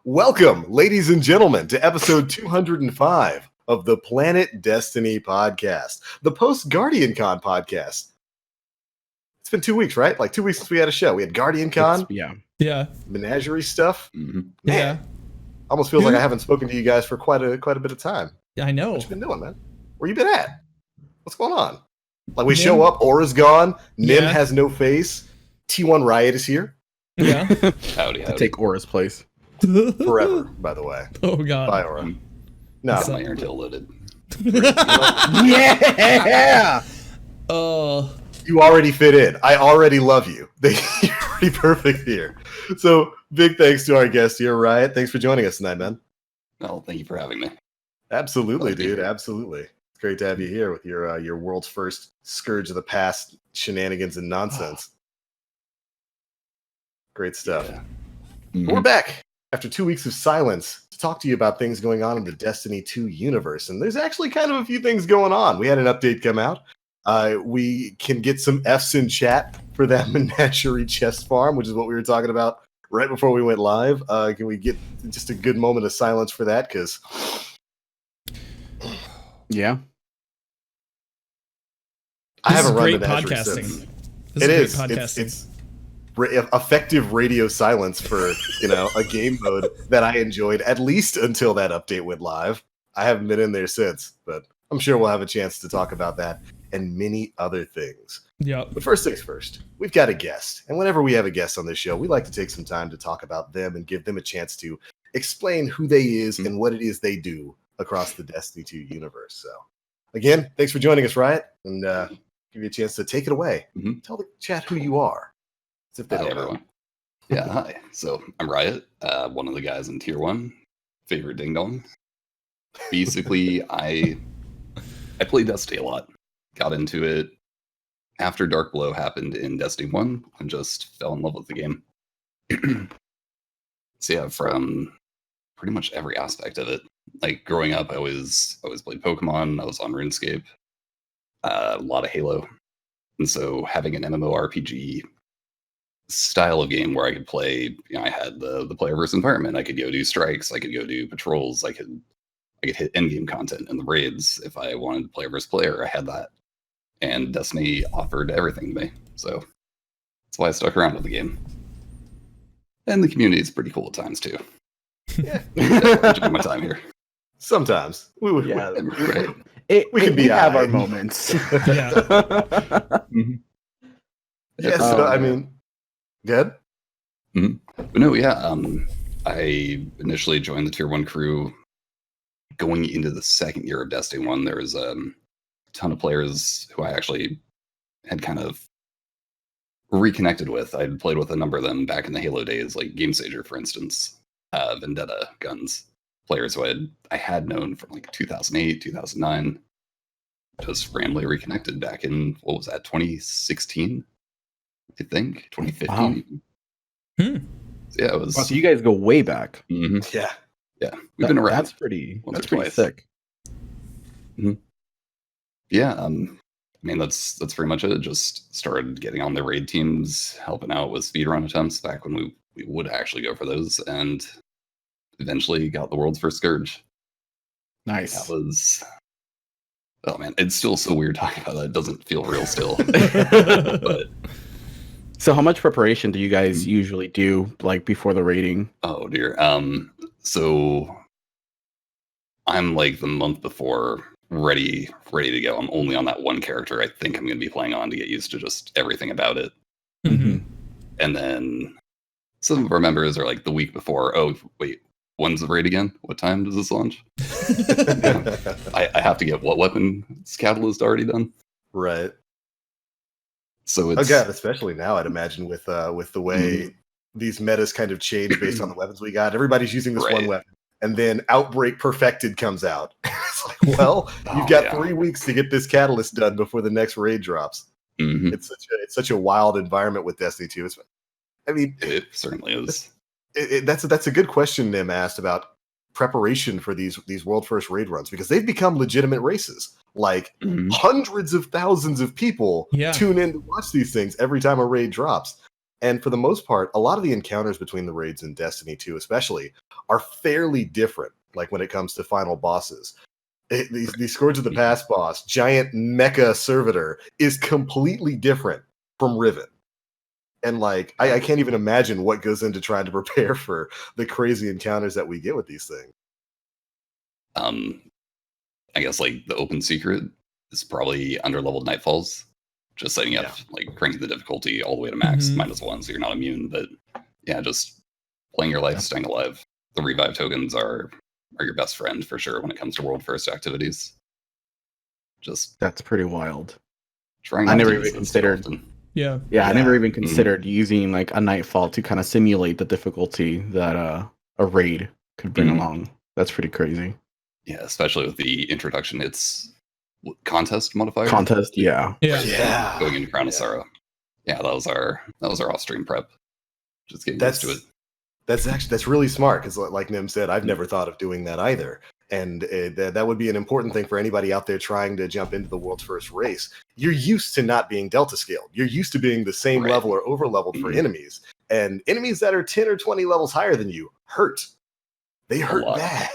Welcome, ladies and gentlemen, to episode 205 of the Planet Destiny podcast, the post-Guardian Con podcast. It's been 2 weeks, right? Like 2 weeks since we had a show. We had Guardian Con, yeah, menagerie stuff. Mm-hmm. Man, almost feels like I haven't spoken to you guys for quite a bit of time. Yeah, I know. What you been doing, man? Where you been at? What's going on? Like we show up, Aura's gone, Nim has no face, T1Riot is here. Yeah. Howdy. To take Aura's place. Forever, by the way. Oh, God. Bye, Aura. No. Got my airtail loaded. Yeah! You already fit in. I already love you. You're pretty perfect here. So, big thanks to our guest here, Riot. Thanks for joining us tonight, man. Well, thank you for having me. Absolutely, dude. Absolutely. It's great to have you here with your world's first Scourge of the Past shenanigans and nonsense. Great stuff. Yeah. We're back after 2 weeks of silence to talk to you about things going on in the Destiny 2 universe. And there's actually kind of a few things going on. We had an update come out. We can get some Fs in chat for that menagerie chest farm, which is what we were talking about right before we went live. Can we get just a good moment of silence for that? Because yeah, I haven't run great menagerie podcasting. since. This is great podcasting. It's effective radio silence for a game mode that I enjoyed at least until that update went live. I haven't been in there since, but I'm sure we'll have a chance to talk about that and many other things. Yeah. But first things first, we've got a guest. And whenever we have a guest on this show, we like to take some time to talk about them and give them a chance to explain who they is and what it is they do across the Destiny 2 universe. So, again, thanks for joining us, Riot, and give you a chance to take it away. Tell the chat who you are. As if they don't know. Everyone. Yeah, hi. So, I'm Riot, one of the guys in Tier 1. Favorite ding dong. Basically, I played Destiny a lot. Got into it after Dark Below happened in Destiny 1 and just fell in love with the game. So yeah, from pretty much every aspect of it. Like growing up, I always played Pokemon. I was on RuneScape, a lot of Halo, and so having an MMORPG style of game where I could play, I had the player versus environment. I could go do strikes. I could go do patrols. I could hit end game content in the raids if I wanted player versus player. I had that, and Destiny offered everything to me. So that's why I stuck around with the game. And the community is pretty cool at times too. Yeah. Enjoy my time here. Sometimes. Right. We can be have our alright. moments. Yeah. Yeah, so, I mean, good? But no, yeah. I initially joined the Tier 1 crew going into the second year of Destiny 1. There was a ton of players who I actually had kind of reconnected with. I'd played with a number of them back in the Halo days, like Game Sager, for instance, Vendetta Guns, players who I had known from like 2008, 2009, just randomly reconnected back in, 2016, I think, 2015. Wow. So yeah, it was. So you guys go way back. Yeah. Yeah, we've been around. That's pretty twice. sick. Yeah, I mean that's pretty much it. Just started getting on the raid teams, helping out with speedrun attempts back when we would actually go for those, and eventually got the world's first Scourge. Nice. That was, oh man, it's still so weird talking about that. It doesn't feel real still. But So how much preparation do you guys usually do, like before the raiding? oh dear. So I'm like the month before ready to go. I'm only on that one character I think I'm going to be playing on to get used to just everything about it. And then some of our members are like the week before, oh wait, when's the raid again? What time does this launch? I have to get what weapon's catalyst already done? Right. So it's God, especially now, I'd imagine with the way these metas kind of change based on the weapons we got. Everybody's using this one weapon, and then Outbreak Perfected comes out. It's like, well, you've got 3 weeks to get this catalyst done before the next raid drops. It's such a wild environment with Destiny 2. It certainly is. That's a good question Nim asked about preparation for these world first raid runs, because they've become legitimate races. Like hundreds of thousands of people tune in to watch these things every time a raid drops. And for the most part, a lot of the encounters between the raids in Destiny 2 especially are fairly different, like when it comes to final bosses. The Scourge of the Past boss, giant mecha servitor, is completely different from Riven. And like, I can't even imagine what goes into trying to prepare for the crazy encounters that we get with these things. I guess like the open secret is probably underleveled Nightfalls. Just setting up, like cranking the difficulty all the way to max, -1, so you're not immune. But yeah, just playing your life, staying alive. The revive tokens are your best friend for sure when it comes to world first activities. Just That's pretty wild. trying. I not never to even use this too considered. often. Yeah. Yeah, I never even considered using like a Nightfall to kind of simulate the difficulty that a raid could bring along. That's pretty crazy. Yeah, especially with the introduction. It's contest modifier. Contest, yeah. Going into Crown of Sorrow. Yeah, that was our off-stream prep. Just getting used to it. That's really smart because, like Nim said, I've never thought of doing that either. And that would be an important thing for anybody out there trying to jump into the world's first race. You're used to not being delta scaled. You're used to being the same level or over leveled for enemies. And enemies that are 10 or 20 levels higher than you hurt. They hurt bad.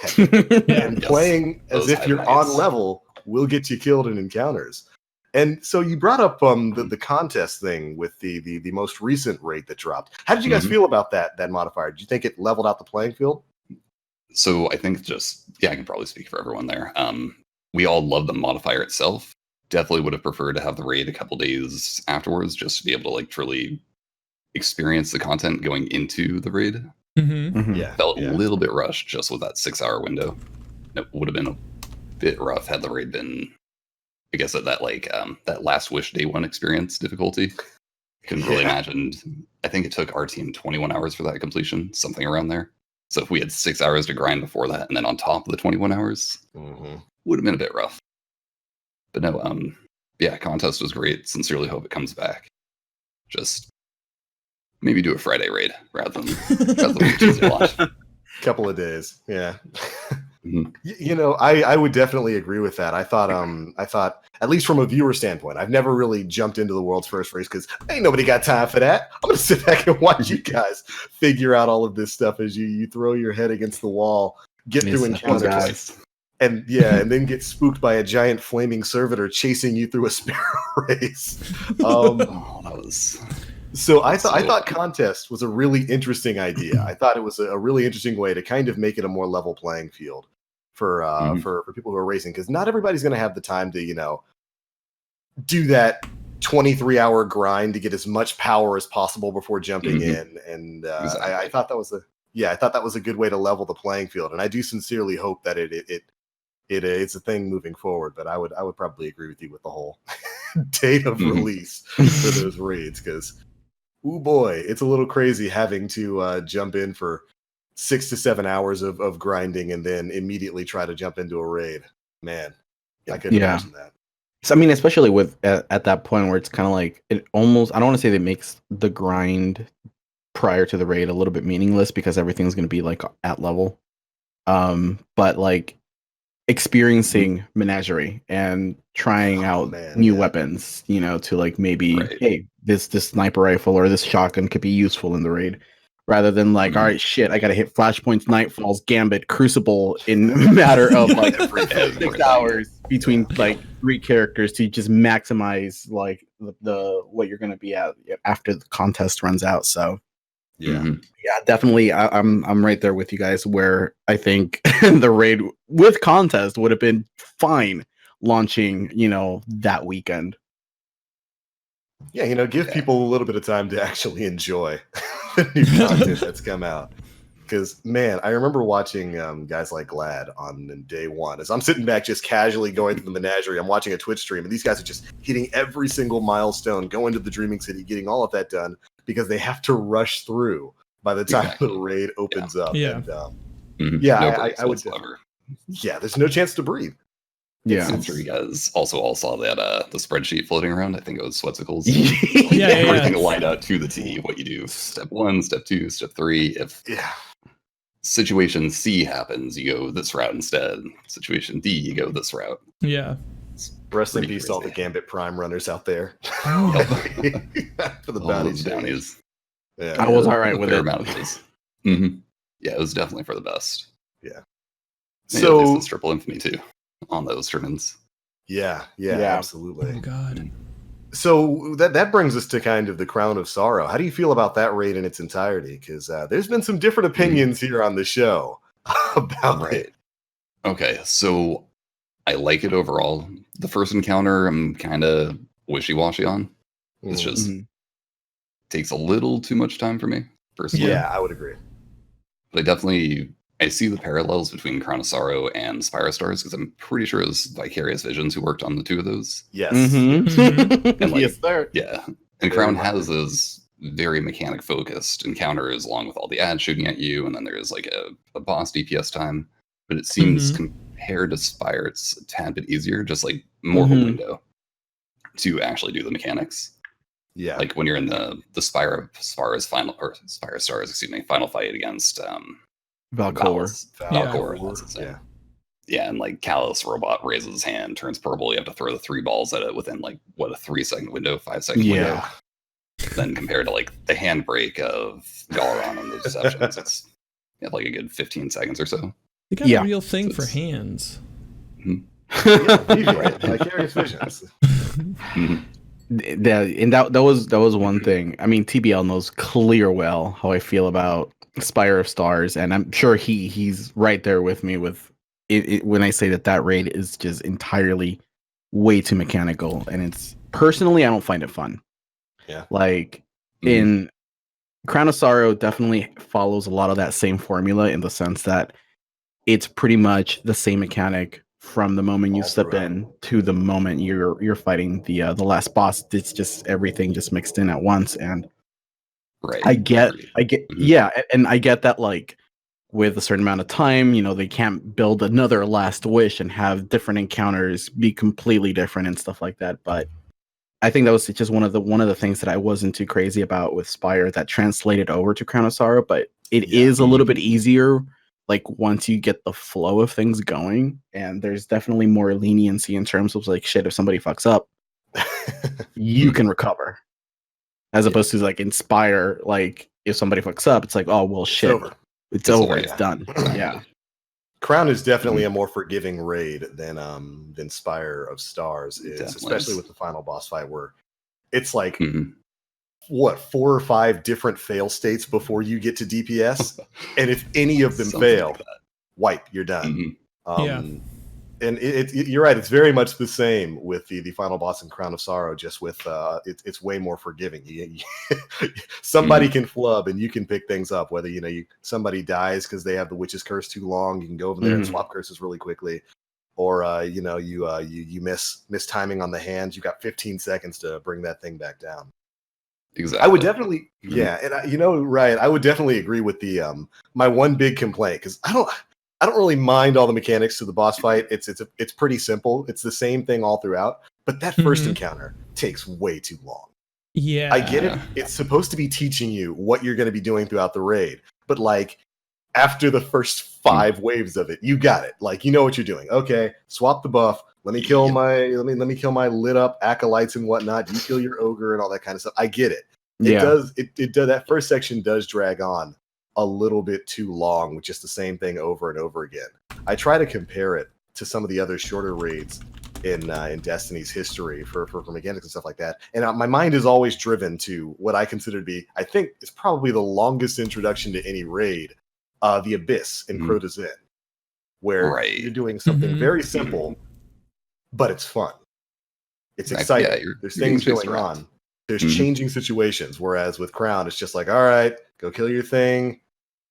And playing as if you're on level will get you killed in encounters. And so you brought up the contest thing with the most recent raid that dropped. How did you guys feel about that modifier? Did you think it leveled out the playing field? So I think I can probably speak for everyone there. We all love the modifier itself. Definitely would have preferred to have the raid a couple days afterwards just to be able to like truly experience the content going into the raid. Yeah, felt a little bit rushed just with that 6-hour window. It would have been a bit rough had the raid been, I guess, at that like that last wish day one experience difficulty. Couldn't really imagine. I think it took our team 21 hours for that completion, something around there. So if we had 6 hours to grind before that, and then on top of the 21 hours, would have been a bit rough. But no, contest was great. Sincerely hope it comes back. Just maybe do a Friday raid rather than Tuesday launch. Couple of days, yeah. You know, I would definitely agree with that. I thought, at least from a viewer standpoint, I've never really jumped into the world's first race because ain't nobody got time for that. I'm gonna sit back and watch you guys figure out all of this stuff as you throw your head against the wall, get through encounters, and then get spooked by a giant flaming servitor chasing you through a sparrow race. That was. So I thought contest was a really interesting idea. I thought it was a really interesting way to kind of make it a more level playing field for people who are racing, because not everybody's going to have the time to do that 23-hour grind to get as much power as possible before jumping in. And exactly. I thought that was a good way to level the playing field. And I do sincerely hope that it's a thing moving forward. But I would probably agree with you with the whole date of release for those raids, because oh boy, it's a little crazy having to jump in for 6 to 7 hours of grinding and then immediately try to jump into a raid. Man, I couldn't imagine that. So I mean, especially with at that point where it's kind of like it almost, I don't want to say that it makes the grind prior to the raid a little bit meaningless because everything's going to be like at level. But like experiencing Menagerie and trying out new weapons, to like maybe, hey, this sniper rifle or this shotgun could be useful in the raid, rather than like, all right, shit, I gotta hit Flashpoints, Nightfalls, Gambit, Crucible in a matter of like 6 hours between like 3 characters to just maximize like the what you're gonna be at after the contest runs out. So yeah, definitely. I'm right there with you guys where I think the raid with contest would have been fine launching, that weekend. Yeah, give people a little bit of time to actually enjoy the new content that's come out. Because, man, I remember watching guys like Glad on day one. As I'm sitting back just casually going through the Menagerie, I'm watching a Twitch stream, and these guys are just hitting every single milestone, going to the Dreaming City, getting all of that done, because they have to rush through by the time the raid opens up. Yeah. And, I would. Yeah, there's no chance to breathe. Yeah, I'm sure you guys also all saw that the spreadsheet floating around. I think it was Sweatsicles. Everything lined out to the T. What you do: step 1, step 2, step 3. If situation C happens, you go this route instead. Situation D, you go this route. Yeah. Rest in peace, all the Gambit Prime runners out there. For the bounties. Yeah. I was all right with fair it. amount of days. Mhm. Yeah, it was definitely for the best. Yeah. Yeah, So at least it's Triple Infamy too on those tournaments. yeah, Yeah. absolutely. Oh God. So that brings us to kind of the Crown of Sorrow. How do you feel about that raid in its entirety? Because there's been some different opinions here on the show about it. Okay, so I like it overall. The first encounter, I'm kind of wishy-washy on. It's just Mhm. takes a little too much time for me, personally. Yeah, I would agree. But I see the parallels between Crown of Sorrow and Spire Stars because I'm pretty sure it was Vicarious Visions who worked on the two of those. Yes. Mhm. And, like, yes, sir. Yeah, and Very Crown much. has those very mechanic focused encounters along with all the ads shooting at you, and then there's like a boss DPS time. But it seems compared to Spire, it's a tad bit easier, just like more of a Mhm. window to actually do the mechanics. Yeah. Like when you're in the Spire Stars final fight against Valkor. Valkor, that's its name. Yeah. Yeah, and like Callus Robot raises his hand, turns purple. You have to throw the 3 balls at it within like what, a 3-second window, 5-second window. Yeah. Then compared to like the handbrake of Galaron and the Deceptions, it's you have like a good 15 seconds or so. They got Yeah. a real thing So for it's- hands. Yeah, Deviant, Vicarious Visions. Mhm. That was one thing. I mean, TBL knows clear well how I feel about Spire of Stars, and I'm sure he's right there with me with it when I say that raid is just entirely way too mechanical, and it's personally I don't find it fun. Yeah. Like Mhm. in Crown of Sorrow, definitely follows a lot of that same formula in the sense that it's pretty much the same mechanic from the moment you All step throughout. in to the moment you're fighting the last boss. It's just everything just mixed in at once, and Right. I get Mhm. yeah, and I get that, like, with a certain amount of time, they can't build another Last Wish and have different encounters be completely different and stuff like that. But I think that was just one of the things that I wasn't too crazy about with Spire that translated over to Crown of Sorrow. But it Yeah. is a little bit easier, like, once you get the flow of things going, and there's definitely more leniency in terms of, like, shit, if somebody fucks up, you can recover. As opposed to, like, Inspire, like, if somebody fucks up, it's like, oh well, shit, over. it's It's over, over, it's yeah. done. Yeah. Crown is definitely a more forgiving raid than Spire of Stars is, Definitely especially is. with the final boss fight where it's like Mhm. what, 4 or 5 different fail states before you get to DPS, and if any of them Something fail, like that. wipe, you're done. Mhm. Yeah. And you're right. It's very much the same with the final boss in Crown of Sorrow. Just with it's way more forgiving. Somebody can flub, and you can pick things up. Whether somebody dies because they have the Witch's Curse too long, you can go over there and swap curses really quickly, or you miss timing on the hands. You got 15 seconds to bring that thing back down. Exactly. I would definitely, yeah, and Riot, I would definitely agree with the my one big complaint, because I don't really mind all the mechanics to the boss fight. It's pretty simple. It's the same thing all throughout. But that first encounter takes way too long. Yeah. I get it. It's supposed to be teaching you what you're going to be doing throughout the raid. But like after the first 5 waves of it, you got it. Like you know what you're doing. Okay, swap the buff. Let me kill let me kill my lit up acolytes and whatnot. You kill your ogre and all that kind of stuff. I get it. It does. That first section does drag on a little bit too long with just the same thing over and over again. I try to compare it to some of the other shorter raids in Destiny's history for mechanics and stuff like that. And my mind is always driven to what I consider to be, I think, is probably the longest introduction to any raid, the Abyss in Crota's Inn, where you're doing something very simple, but it's fun. It's exciting. Yeah, There's things going on. There's changing situations. Whereas with Crown, it's just like, all right, go kill your thing,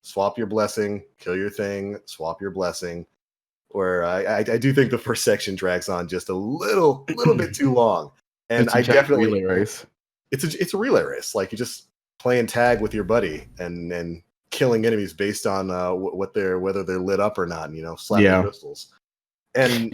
swap your blessing, kill your thing, swap your blessing. Where I do think the first section drags on just a little bit too long. And I definitely relay race. It's a relay race. Like you're just playing tag with your buddy and killing enemies based on whether they're lit up or not, and slapping crystals. And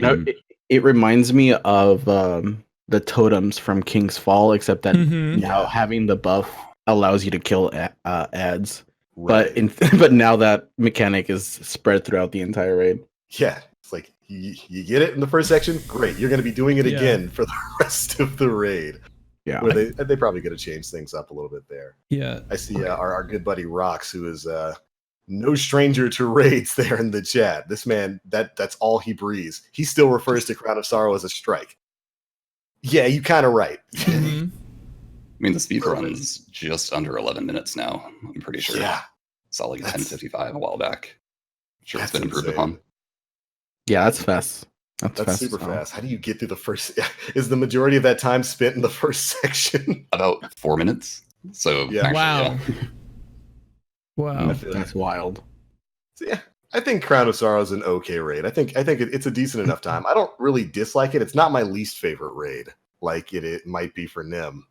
it reminds me of the totems from King's Fall, except that now having the buff allows you to kill ads. Right. But now that mechanic is spread throughout the entire raid. Yeah, it's like you get it in the first section, great. You're going to be doing it again for the rest of the raid. Yeah. Where they probably going to change things up a little bit there. Yeah. I see our good buddy Rox, who is no stranger to raids there in the chat. This man, that's all he breathes. He still refers to Crown of Sorrow as a strike. Yeah, you kind of right. Mhm. I mean, the speed run's just under 11 minutes now. I'm pretty sure. Yeah. Saw like a 10:55 a while back. Sure, it's That's been improved insane. upon. Yeah, that's fast. That's fast super as well. fast. How do you get through the first? Is the majority of that time spent in the first section? About 4 minutes. So Yeah. actually, Wow. yeah. Wow. I feel like- That's wild. So, yeah, I think Crown of Sorrow is an okay raid. I think it's a decent enough time. I don't really dislike it. It's not my least favorite raid, like it might be for Nim.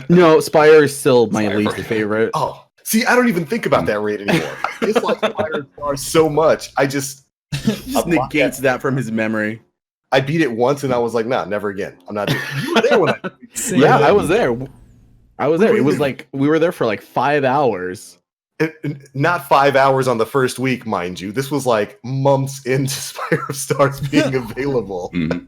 No, Spire is still my Spire least first. favorite. Oh, see, I don't even think about that raid anymore. I dislike Fire and Stars so much. I just Just negates that from his memory. I beat it once and I was like, nah, never again. I'm not doing it. You were there when I Same. Yeah, I was there. I was there. It was Really? like we were there for like 5 hours. not 5 hours on the first week, mind you. This was like months into Spire of Stars being available. Mhm.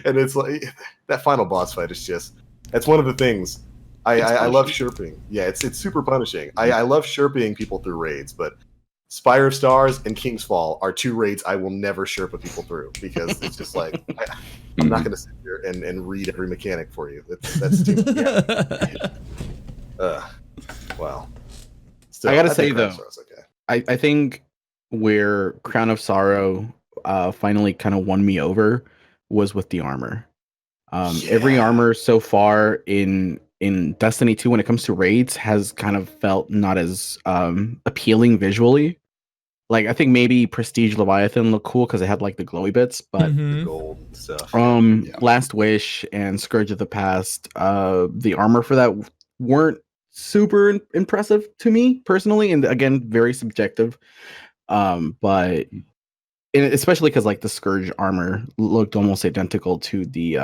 And it's like that final boss fight is just that's one of the things I love sherping. Yeah, it's super punishing. I love sherping people through raids, but Spire of Stars and King's Fall are two raids I will never sherpa people through because it's just like I'm not going to sit here and read every mechanic for you. That's too wow. Still, I gotta think say, Crown of though, Sorrow's okay. I think where Crown of Sorrow finally kind of won me over was with the armor. Every Yeah. armor so far in Destiny 2 when it comes to raids has kind of felt not as appealing visually. Like I think maybe Prestige Leviathan looked cool because it had like the glowy bits, but Mhm. Gold and stuff. Yeah. Last Wish and Scourge of the Past, the armor for that weren't super impressive to me personally, and again, very subjective. But especially because like the Scourge armor looked almost identical to the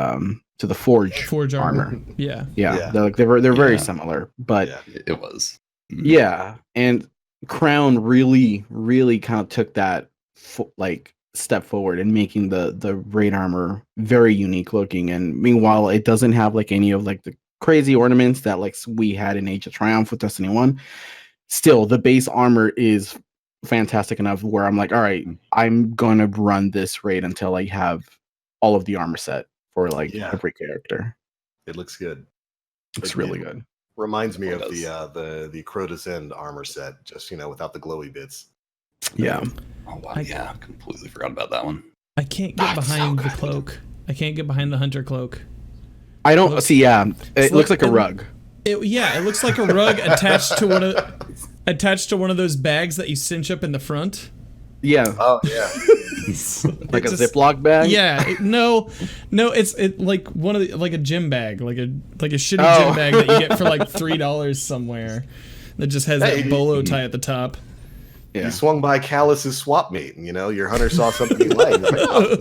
Forge Forge armor. armor. Yeah. Yeah. They're very Yeah. similar, but Yeah. It was. Mhm. yeah, and Crown really kind of took that like step forward in making the raid armor very unique looking. And meanwhile, it doesn't have like any of like the crazy ornaments that like we had in Age of Triumph with Destiny 1. Still, the base armor is fantastic enough where I'm like, all right, I'm gonna run this raid until I have all of the armor set for like Yeah. every character. It looks good. It's It- really it good. Reminds me It of does. the Crota's End armor set, just without the glowy bits. Yeah. Oh wow, I- yeah, completely forgot about that one. I can't get That's so behind the good. cloak. I can't get behind the hunter cloak. I don't Looks- see. Yeah, it it's looks like a it- rug. It looks like a rug attached to one of those bags that you cinch up in the front. Yeah, Oh yeah. like a just- Ziploc bag. Yeah, no, it's like one of the, like a gym bag, like a shitty Oh. gym bag that you get for like $3 somewhere. That just has Hey. that bolo tie at the top. Yeah. You swung by Callus's swap meet, and your hunter saw something he liked. He's like, oh,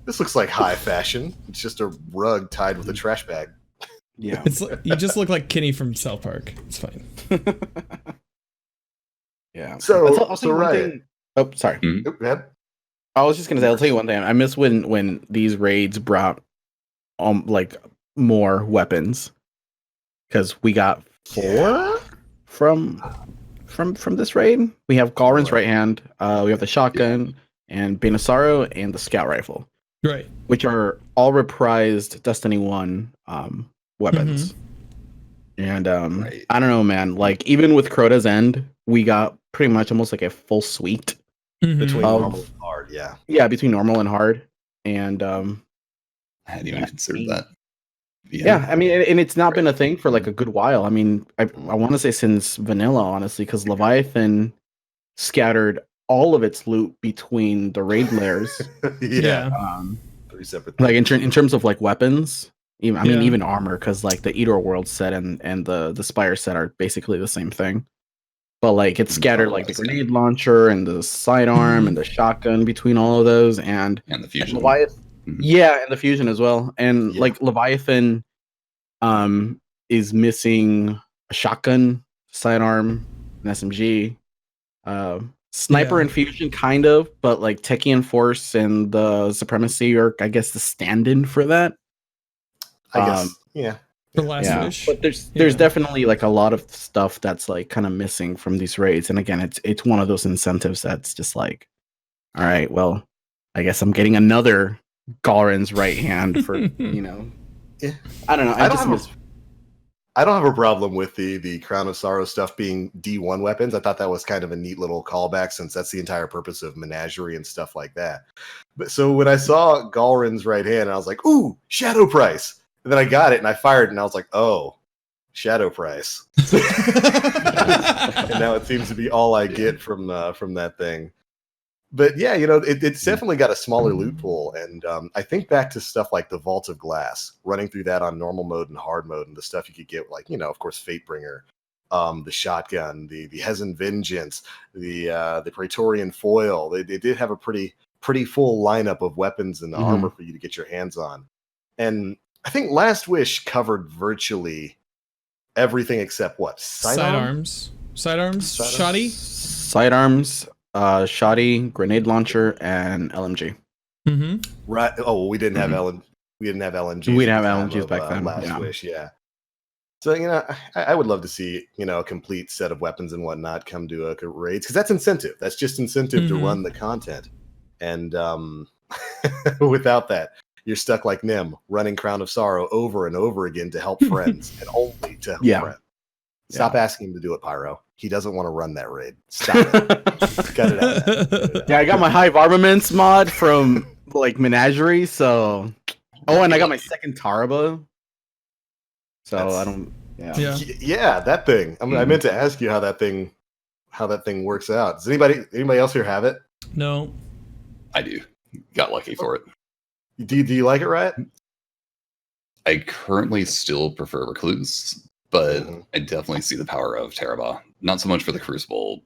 this looks like high fashion. It's just a rug tied with a trash bag. Yeah. It's like, you just look like Kenny from South Park. It's fine. Yeah. So- I'll tell you so one Riot. thing- Oh, sorry. Oh, go ahead. I was just gonna say. I'll tell you one thing. I miss when these raids brought like more weapons because we got 4 from this raid. We have Galrin's right hand. We have the shotgun and Benasaro and the scout rifle, Right. which are all reprised Destiny 1 weapons. And Right. I don't know, man. Like even with Crota's End, we got pretty much almost like a full suite. Mhm. Between Of- normal and hard, yeah. Yeah, between normal and hard. And I hadn't even Yeah. considered that. yeah, I mean, and it's not been a thing for like a good while. I mean, I want to say since vanilla, honestly, because Leviathan scattered all of its loot between the raid layers. Yeah. Yeah. 3 separate Like in terms of like weapons, Yeah. even armor, because like the Eater World set and the Spire set are basically the same thing. But like it's scattered like the Otherwise, yeah. grenade launcher and the sidearm and the shotgun between all of those, and And the fusion. Leviathan. Mhm. Yeah, and the fusion as well. And Yeah. like Leviathan is missing a shotgun, sidearm, an SMG, sniper Yeah. and fusion kind of, but like Techian Force and the Supremacy are I guess the stand-in for that. I guess Yeah. For Last Yeah, Wish. but there's Yeah. definitely like a lot of stuff that's like kind of missing from these raids, and again, it's one of those incentives that's just like, all right, well, I guess I'm getting another Garen's right hand for Yeah. I don't know. I don't have a problem with the Crown of Sorrow stuff being D1 weapons. I thought that was kind of a neat little callback, since that's the entire purpose of Menagerie and stuff like that. But so when I saw Galrin's right hand, I was like, ooh, Shadow Price. And then I got it and I fired and I was like, oh, Shadow Price. And now it seems to be all I get from that thing. But yeah, it's definitely got a smaller loot pool, and I think back to stuff like the Vault of Glass, running through that on normal mode and hard mode, and the stuff you could get, like of course, Fatebringer, the shotgun, the Hezen Vengeance, the Praetorian Foil. They did have a pretty full lineup of weapons and armor for you to get your hands on, and I think Last Wish covered virtually everything except what Sidearms, shoddy. Sidearms, shoddy, grenade launcher, and LMG. Mm-hmm. Right. Oh, we didn't have we didn't have LMGs. We didn't at the have time LMGs of, back then. Last Wish, yeah. So I would love to see a complete set of weapons and whatnot come to a raids, because that's incentive. That's just incentive to run the content, and without that, you're stuck like Nim, running Crown of Sorrow over and over again to help friends and only to help friends. Stop asking him to do it, Pyro. He doesn't want to run that raid. Stop it. Cut it out. Yeah, I got my Hive Armaments mod from like Menagerie, so and I got my second Tarba. So I don't. Yeah, that thing. I meant to ask you how that thing works out. Does anybody else here have it? No, I do. Got lucky for it. Do you like it, Riot? I currently still prefer Recluse, but I definitely see the power of Teraba. Not so much for the Crucible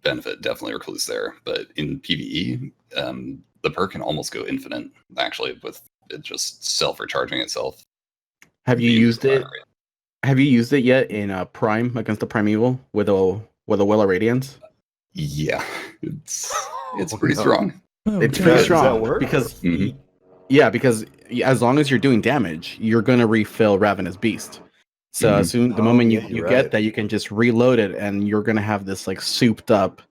benefit, definitely Recluse there, but in PvE, the perk can almost go infinite, actually, with it just self-recharging itself. Have you used it? Have you used it yet in Prime against the Primeval with a Will of Radiance? Yeah, it's pretty strong. It's pretty strong because because as long as you're doing damage, you're gonna refill Ravenous Beast. So the moment you get that, you can just reload it, and you're gonna have this like souped up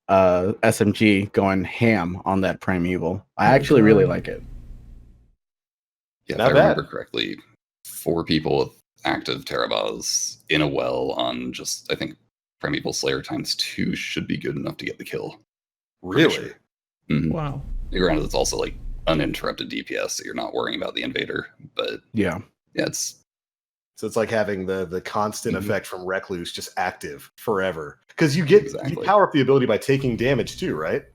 SMG going ham on that Primeval. I actually really like it. Yeah, if I remember correctly, 4 people with active Terabas in a well on just, I think, Primeval Slayer ×2 should be good enough to get the kill. Really? Sure. Mm-hmm. Wow. Granted, it's also like uninterrupted DPS, so you're not worrying about the invader. But yeah, it's so it's like having the constant effect from Recluse just active forever, because you get you power up the ability by taking damage too, right?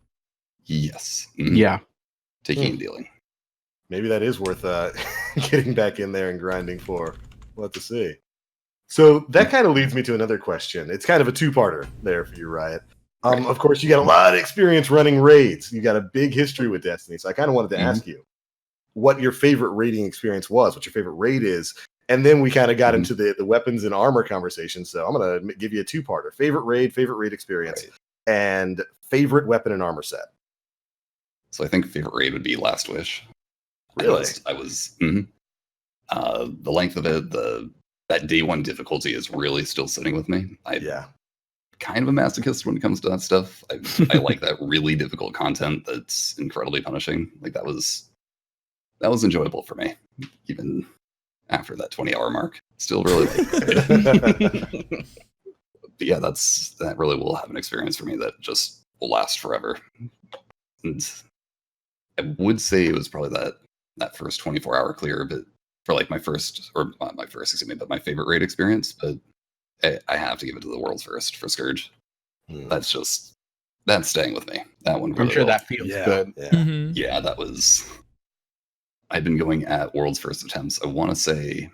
Yes. Yeah. Taking and dealing. Maybe that is worth getting back in there and grinding for. We'll have to see. So that kind of leads me to another question. It's kind of a two-parter there for you, Riot. Of course, you got a lot of experience running raids. You got a big history with Destiny. So I kind of wanted to ask you what your favorite raiding experience was, what your favorite raid is. And then we kind of got into the weapons and armor conversation. So I'm going to give you a two-parter. Favorite raid experience, and favorite weapon and armor set. So I think favorite raid would be Last Wish. Really? I was the length of it, that day one difficulty is really still sitting with me. Kind of a masochist when it comes to that stuff. I like that really difficult content that's incredibly punishing. Like that was enjoyable for me, even after that 20-hour mark. Still really like it. But yeah, that really will have an experience for me that just will last forever. And I would say it was probably that first 24-hour clear, but for like my favorite raid experience, but I have to give it to the world's first for Scourge. That's staying with me. That one really I'm sure that feels good. Yeah, that was. I've been going at world's first attempts. I want to say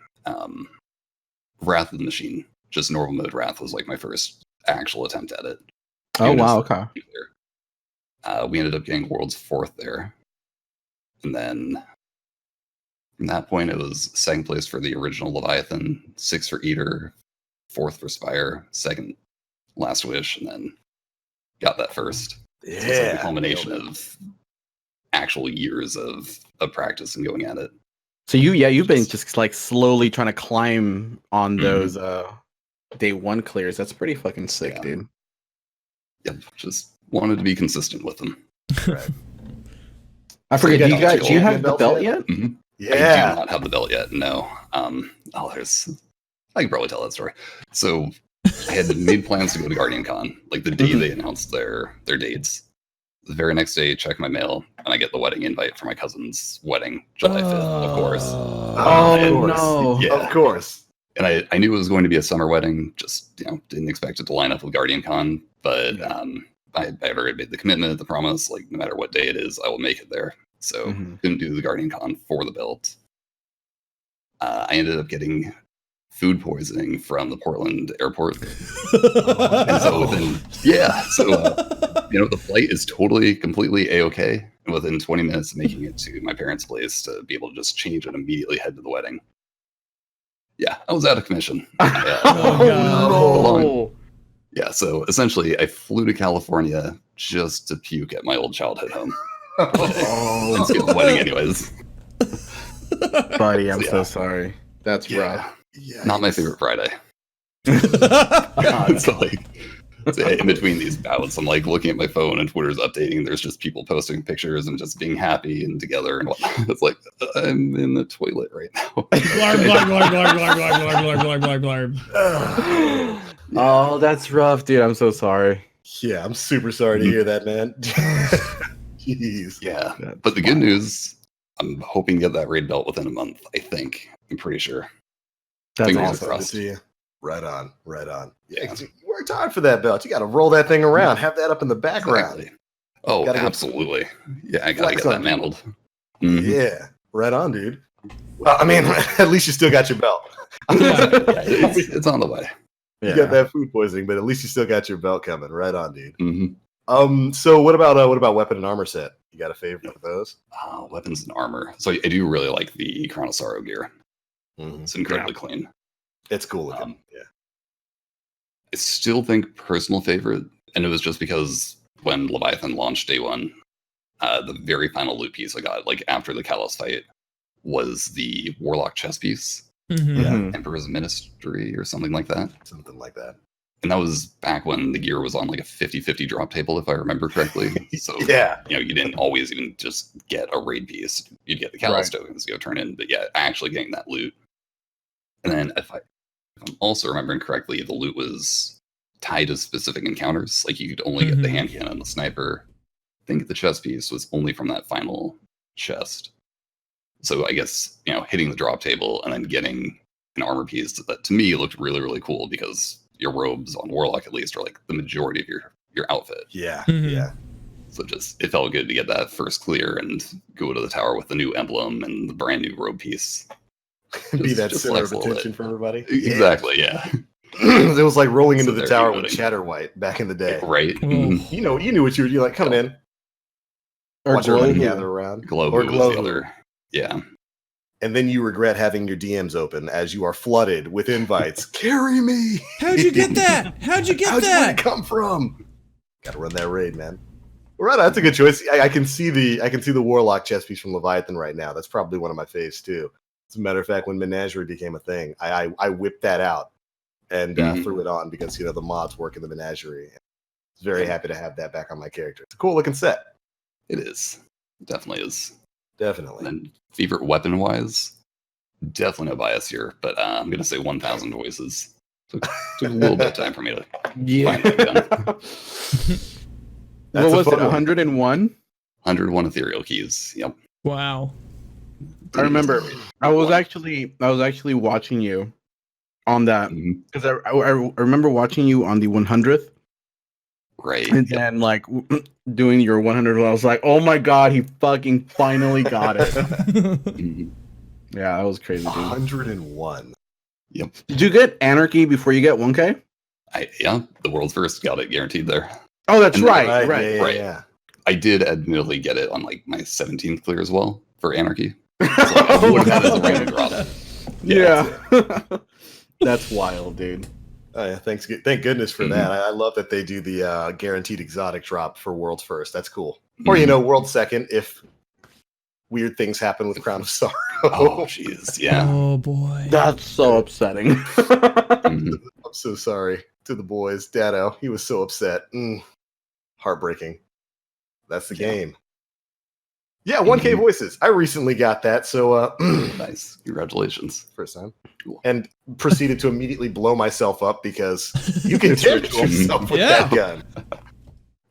Wrath of the Machine, just normal mode Wrath was like my first actual attempt at it. Oh wow, okay. We ended up getting world's 4th there, and then from that point, it was 2nd place for the original Leviathan, 6th for Eater, 4th for Spire, 2nd Last Wish, and then got that first. Yeah, so it's like a culmination of actual years of practice and going at it. So you've been just like slowly trying to climb on those day one clears. That's pretty fucking sick, dude. Yep, just wanted to be consistent with them. Right. I forget. Do you have the belt belt yet? Mm-hmm. Yeah. I do not have the belt yet. No. I can probably tell that story. So I had made plans to go to Guardian Con, like the day they announced their dates. The very next day, check my mail, and I get the wedding invite for my cousin's wedding, July 5th, of course. Of course. No. Yeah. Of course. And I knew it was going to be a summer wedding, just didn't expect it to line up with Guardian Con, but I had already made the commitment, the promise, like no matter what day it is, I will make it there. So couldn't do the Guardian Con for the belt. I ended up getting food poisoning from the Portland airport. And so the flight is completely A-okay. And within 20 minutes of making it to my parents' place to be able to just change and immediately head to the wedding. Yeah, I was out of commission. Yeah, so essentially I flew to California just to puke at my old childhood home. And skip the wedding anyways. Buddy, I'm so sorry. That's rough. Yeah. Not my favorite Friday. So in between these bouts, I'm like looking at my phone and Twitter's updating. There's just people posting pictures and just being happy and together and whatnot. It's like, I'm in the toilet right now. Oh, that's rough, dude. I'm so sorry. Yeah, I'm super sorry to hear that, man. Jeez. Yeah, but the good news, I'm hoping to get that raid belt within a month. I think. I'm pretty sure. That's Fingers awesome. crossed. To see you. Right on. Yeah, you worked hard for that belt. You got to roll that thing around, have that up in the background. Exactly. Oh, absolutely. Yeah, I gotta get that mantled. Yeah, right on, dude. Well, I mean, at least you still got your belt. It's on the way. You got that food poisoning, but at least you still got your belt coming. Right on, dude. So what about weapon and armor set? You got a favorite of those? Weapons and armor. So I do really like the Chronosaro gear. It's incredibly clean. It's cool looking. I still think personal favorite, and it was just because when Leviathan launched day one, the very final loot piece I got, like after the Kalos fight, was the Warlock chest piece. Emperor's Ministry or something like that. And that was back when the gear was on like a 50-50 drop table, if I remember correctly. So you didn't always even just get a raid piece. You'd get the Kalos tokens to go turn in, but actually getting that loot. And then if I'm also remembering correctly, the loot was tied to specific encounters. Like you could only get the hand cannon and the sniper. I think the chest piece was only from that final chest. So I guess, hitting the drop table and then getting an armor piece that to me looked really, really cool because your robes on Warlock at least are like the majority of your outfit. Yeah. So it felt good to get that first clear and go to the tower with the new emblem and the brand new robe piece. Be that center of attention for everybody. Exactly, yeah. It was like rolling into the tower with Chatterwhite back in the day. Right. You knew what you were like coming in. Or Glow gather around. Glow was the other. Yeah. And then you regret having your DMs open as you are flooded with invites. Carry me. How'd you get that? Where'd it come from? Gotta run that raid, man. Right, that's a good choice. I can see the Warlock chest piece from Leviathan right now. That's probably one of my faves too. As a matter of fact, when Menagerie became a thing, I whipped that out and threw it on because the mods work in the Menagerie. I was very happy to have that back on my character. It's a cool looking set. It is. It definitely is. Definitely. And favorite weapon wise, definitely no bias here, but I'm gonna say 1,000 voices. Took a little bit of time for me to find that gun. What was it? 101? 101 ethereal keys. Yep. Wow. I remember. I was actually watching you on that because I remember watching you on the 100th. Right. And then doing your 100, I was like, oh my god, he fucking finally got it. Yeah, that was crazy. Dude. 101. Yep. Did you get Anarchy before you get 1K? The world's first got it guaranteed there. Oh, that's right. Yeah. I did admittedly get it on my 17th clear as well for Anarchy. So I would have had it as a random drop. Yeah. That's wild, dude. Oh, yeah, thank goodness for that. I love that they do the guaranteed exotic drop for world's first. That's cool. Or world's second if weird things happen with Crown of Sorrow. Oh, jeez. Yeah. Oh boy. That's so upsetting. Mhm. I'm so sorry to the boys. Dado, he was so upset. Heartbreaking. That's the Yeah. game. Yeah, 1K voices. I recently got that, so Nice. Congratulations. first time. Cool. And proceeded to immediately blow myself up because you can It's damage ritual. yourself with Yeah. that gun.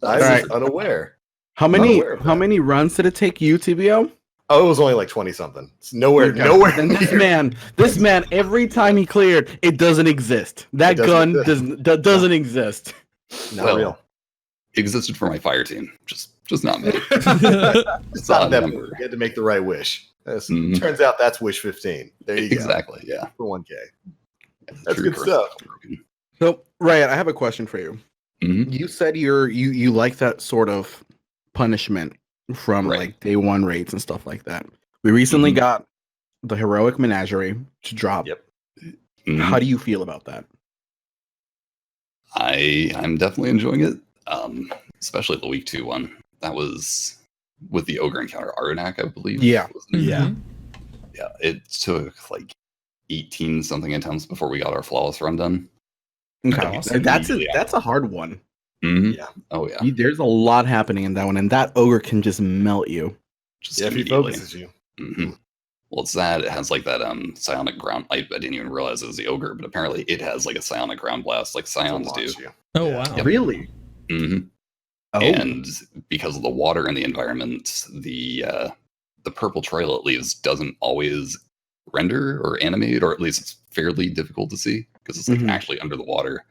I was Alright. unaware. How Unaware of many that. runs did it take you, TBO? Oh, it was only like 20 something. It's nowhere And near. this man, every time he cleared, it doesn't exist. That It doesn't gun doesn't exist. Not Well, real. It existed for my fire team. Just not me. It's not odd that number. big. You had to make the right wish. Mhm. Turns out that's wish 15. There you go. Exactly. Yeah. For 1K. That's True good curse stuff. is broken. So, Riot, I have a question for you. Mhm. You said you like that sort of punishment from Right. like day one raids and stuff like that. We recently Mhm. got the heroic menagerie to drop. Yep. Mhm. How do you feel about that? I'm definitely enjoying it. Especially the week 2 one. That was with the ogre encounter, Arnak, I believe. Yeah. wasn't it? Yeah. Yeah. It took like 18 something attempts before we got our flawless run done. Okay. Awesome. That's a hard one. Mhm. Yeah. Oh yeah. There's a lot happening in that one, and that ogre can just melt you. Just Yeah, if he immediately. focuses you. Mhm. Well, it's that it has like that psionic ground. I didn't even realize it was the ogre, but apparently it has like a psionic ground blast, like to scions do. launch you. Oh Yeah. wow. Really? hmm Oh. And because of the water in the environment, the purple trail it leaves doesn't always render or animate, or at least it's fairly difficult to see because it's like Mhm. actually under the water.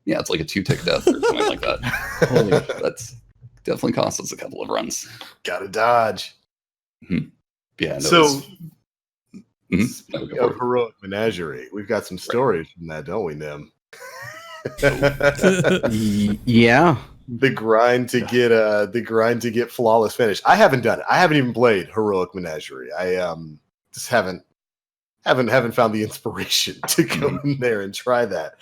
Yeah, it's like a 2-tick death or something like that. Holy That's definitely cost us a couple of runs. Gotta dodge. Yeah. No, So, Mhm. speaking of heroic menagerie, we've got some stories from that, don't we, Nim? Yeah. the grind to get flawless finish. I haven't done it. I haven't even played heroic menagerie. I just haven't found the inspiration to go in there and try that.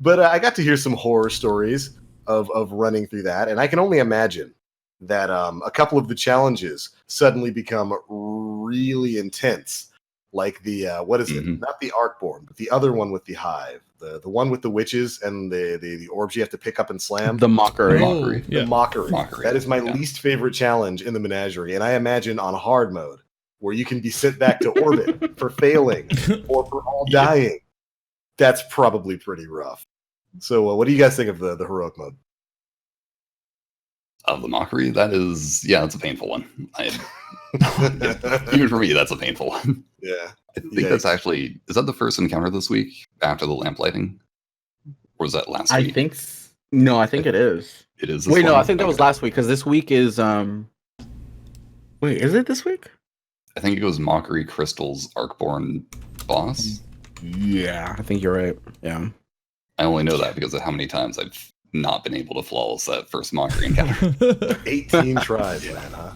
But I got to hear some horror stories of running through that, and I can only imagine that a couple of the challenges suddenly become really intense. Like the what is it? Mhm. Not the Arcborn, but the other one with the hive, the one with the witches and the orbs you have to pick up and slam. The mockery. Mockery. The Yeah. mockery. Mockery, That is my yeah. least favorite challenge in the menagerie, and I imagine on hard mode, where you can be sent back to orbit for failing or for all Yeah. dying. That's probably pretty rough. So, what do you guys think of the heroic mode? Of the mockery, that is, yeah, that's a painful one. Even for me, that's a painful one. Yeah. I think Yikes. that's actually, is that the first encounter this week after the lamp lighting? Or was that last I week? think no, I think it is. It is. This Wait, no, one? I think that was Okay. last week because this week is Wait, is it this week? I think it was Mockery Crystal's Arcborn boss. Yeah, I think you're right. Yeah. I only know that because of how many times I've not been able to flawless that first Mockery encounter. 18 tries, man, huh?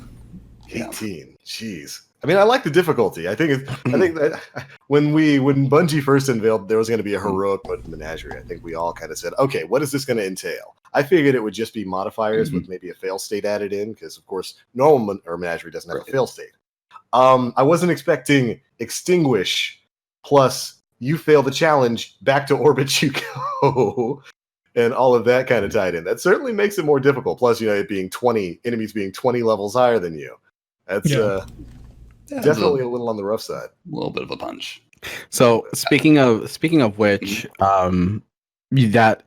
Yeah. 18. Jeez. I mean, I like the difficulty. I think that when Bungie first unveiled there was going to be a heroic mode menagerie, I think we all kind of said, okay, what is this going to entail? I figured it would just be modifiers with maybe a fail state added in, because of course normal menagerie doesn't have a fail state. I wasn't expecting extinguish plus you fail the challenge, back to orbit you go, and all of that kind of tied in. That certainly makes it more difficult. Plus, it being 20 enemies being 20 levels higher than you. That's Yeah. definitely a little on the rough side. A little bit of a punch. So speaking of which, that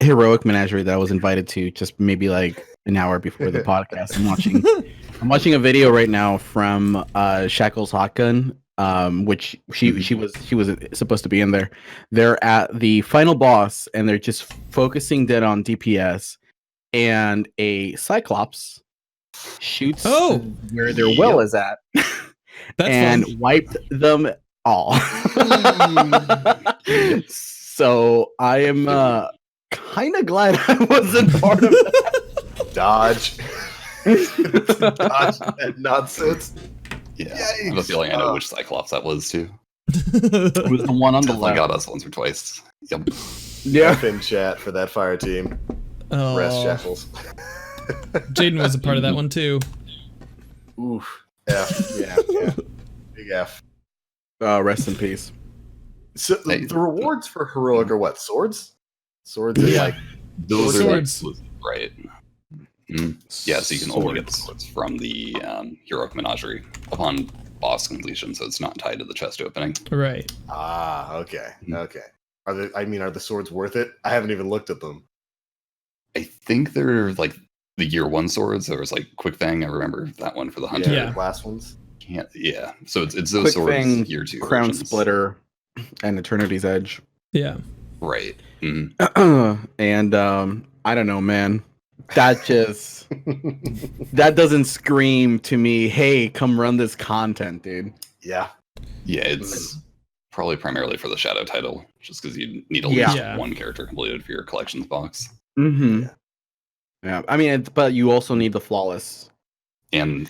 heroic menagerie that I was invited to just maybe like an hour before the podcast, I'm watching a video right now from Shackles Hotgun, which she was supposed to be in there. They're at the final boss and they're just focusing dead on DPS, and a Cyclops shoots where their well is at and That's wiped them all. So I am kind of glad I wasn't part of that. Dodge. Dodge that nonsense. Yeah. I have a feeling I know which Cyclops that was too. It was the one on the Definitely left. got us once or twice. Yep. Yeah. F in chat for that fire team. Oh, Rest Shackles. Jaden was a part of that one too. Oof. F. Yeah. Big F. Rest in peace. So the rewards for heroic are what? Swords? Swords and Yeah. like Those are like Swords. right. Yeah, so you can only get the swords from the heroic menagerie upon boss completion, so it's not tied to the chest opening. Right. Okay. Okay. Are the swords worth it? I haven't even looked at them. I think they're like the year 1 swords. There was like Quick Fang. I remember that one for the hunter. Yeah. The last ones. Yeah. So it's those Quick swords Fang, year 2 Crown versions. Splitter, and Eternity's Edge. Yeah. Right. And I don't know, man. That just that doesn't scream to me, hey, come run this content, dude. Yeah. Yeah, it's probably primarily for the shadow title, just because you need at Yeah. least Yeah. one character completed for your collections box. Mm-hmm. Yeah. Yeah. I mean, but you also need the flawless And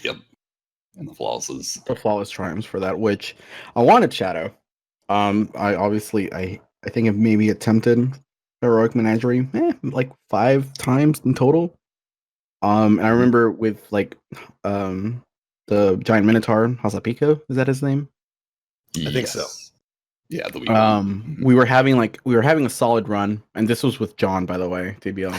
and the flawlesses. triumphs for that, which I wanted shadow. I obviously I think I've maybe attempted heroic menagerie like 5 times in total. And I remember with like the giant minotaur Hasapico, is that his name? I think so. Yeah, the weekend. We were having a solid run, and this was with John, by the way, DBL.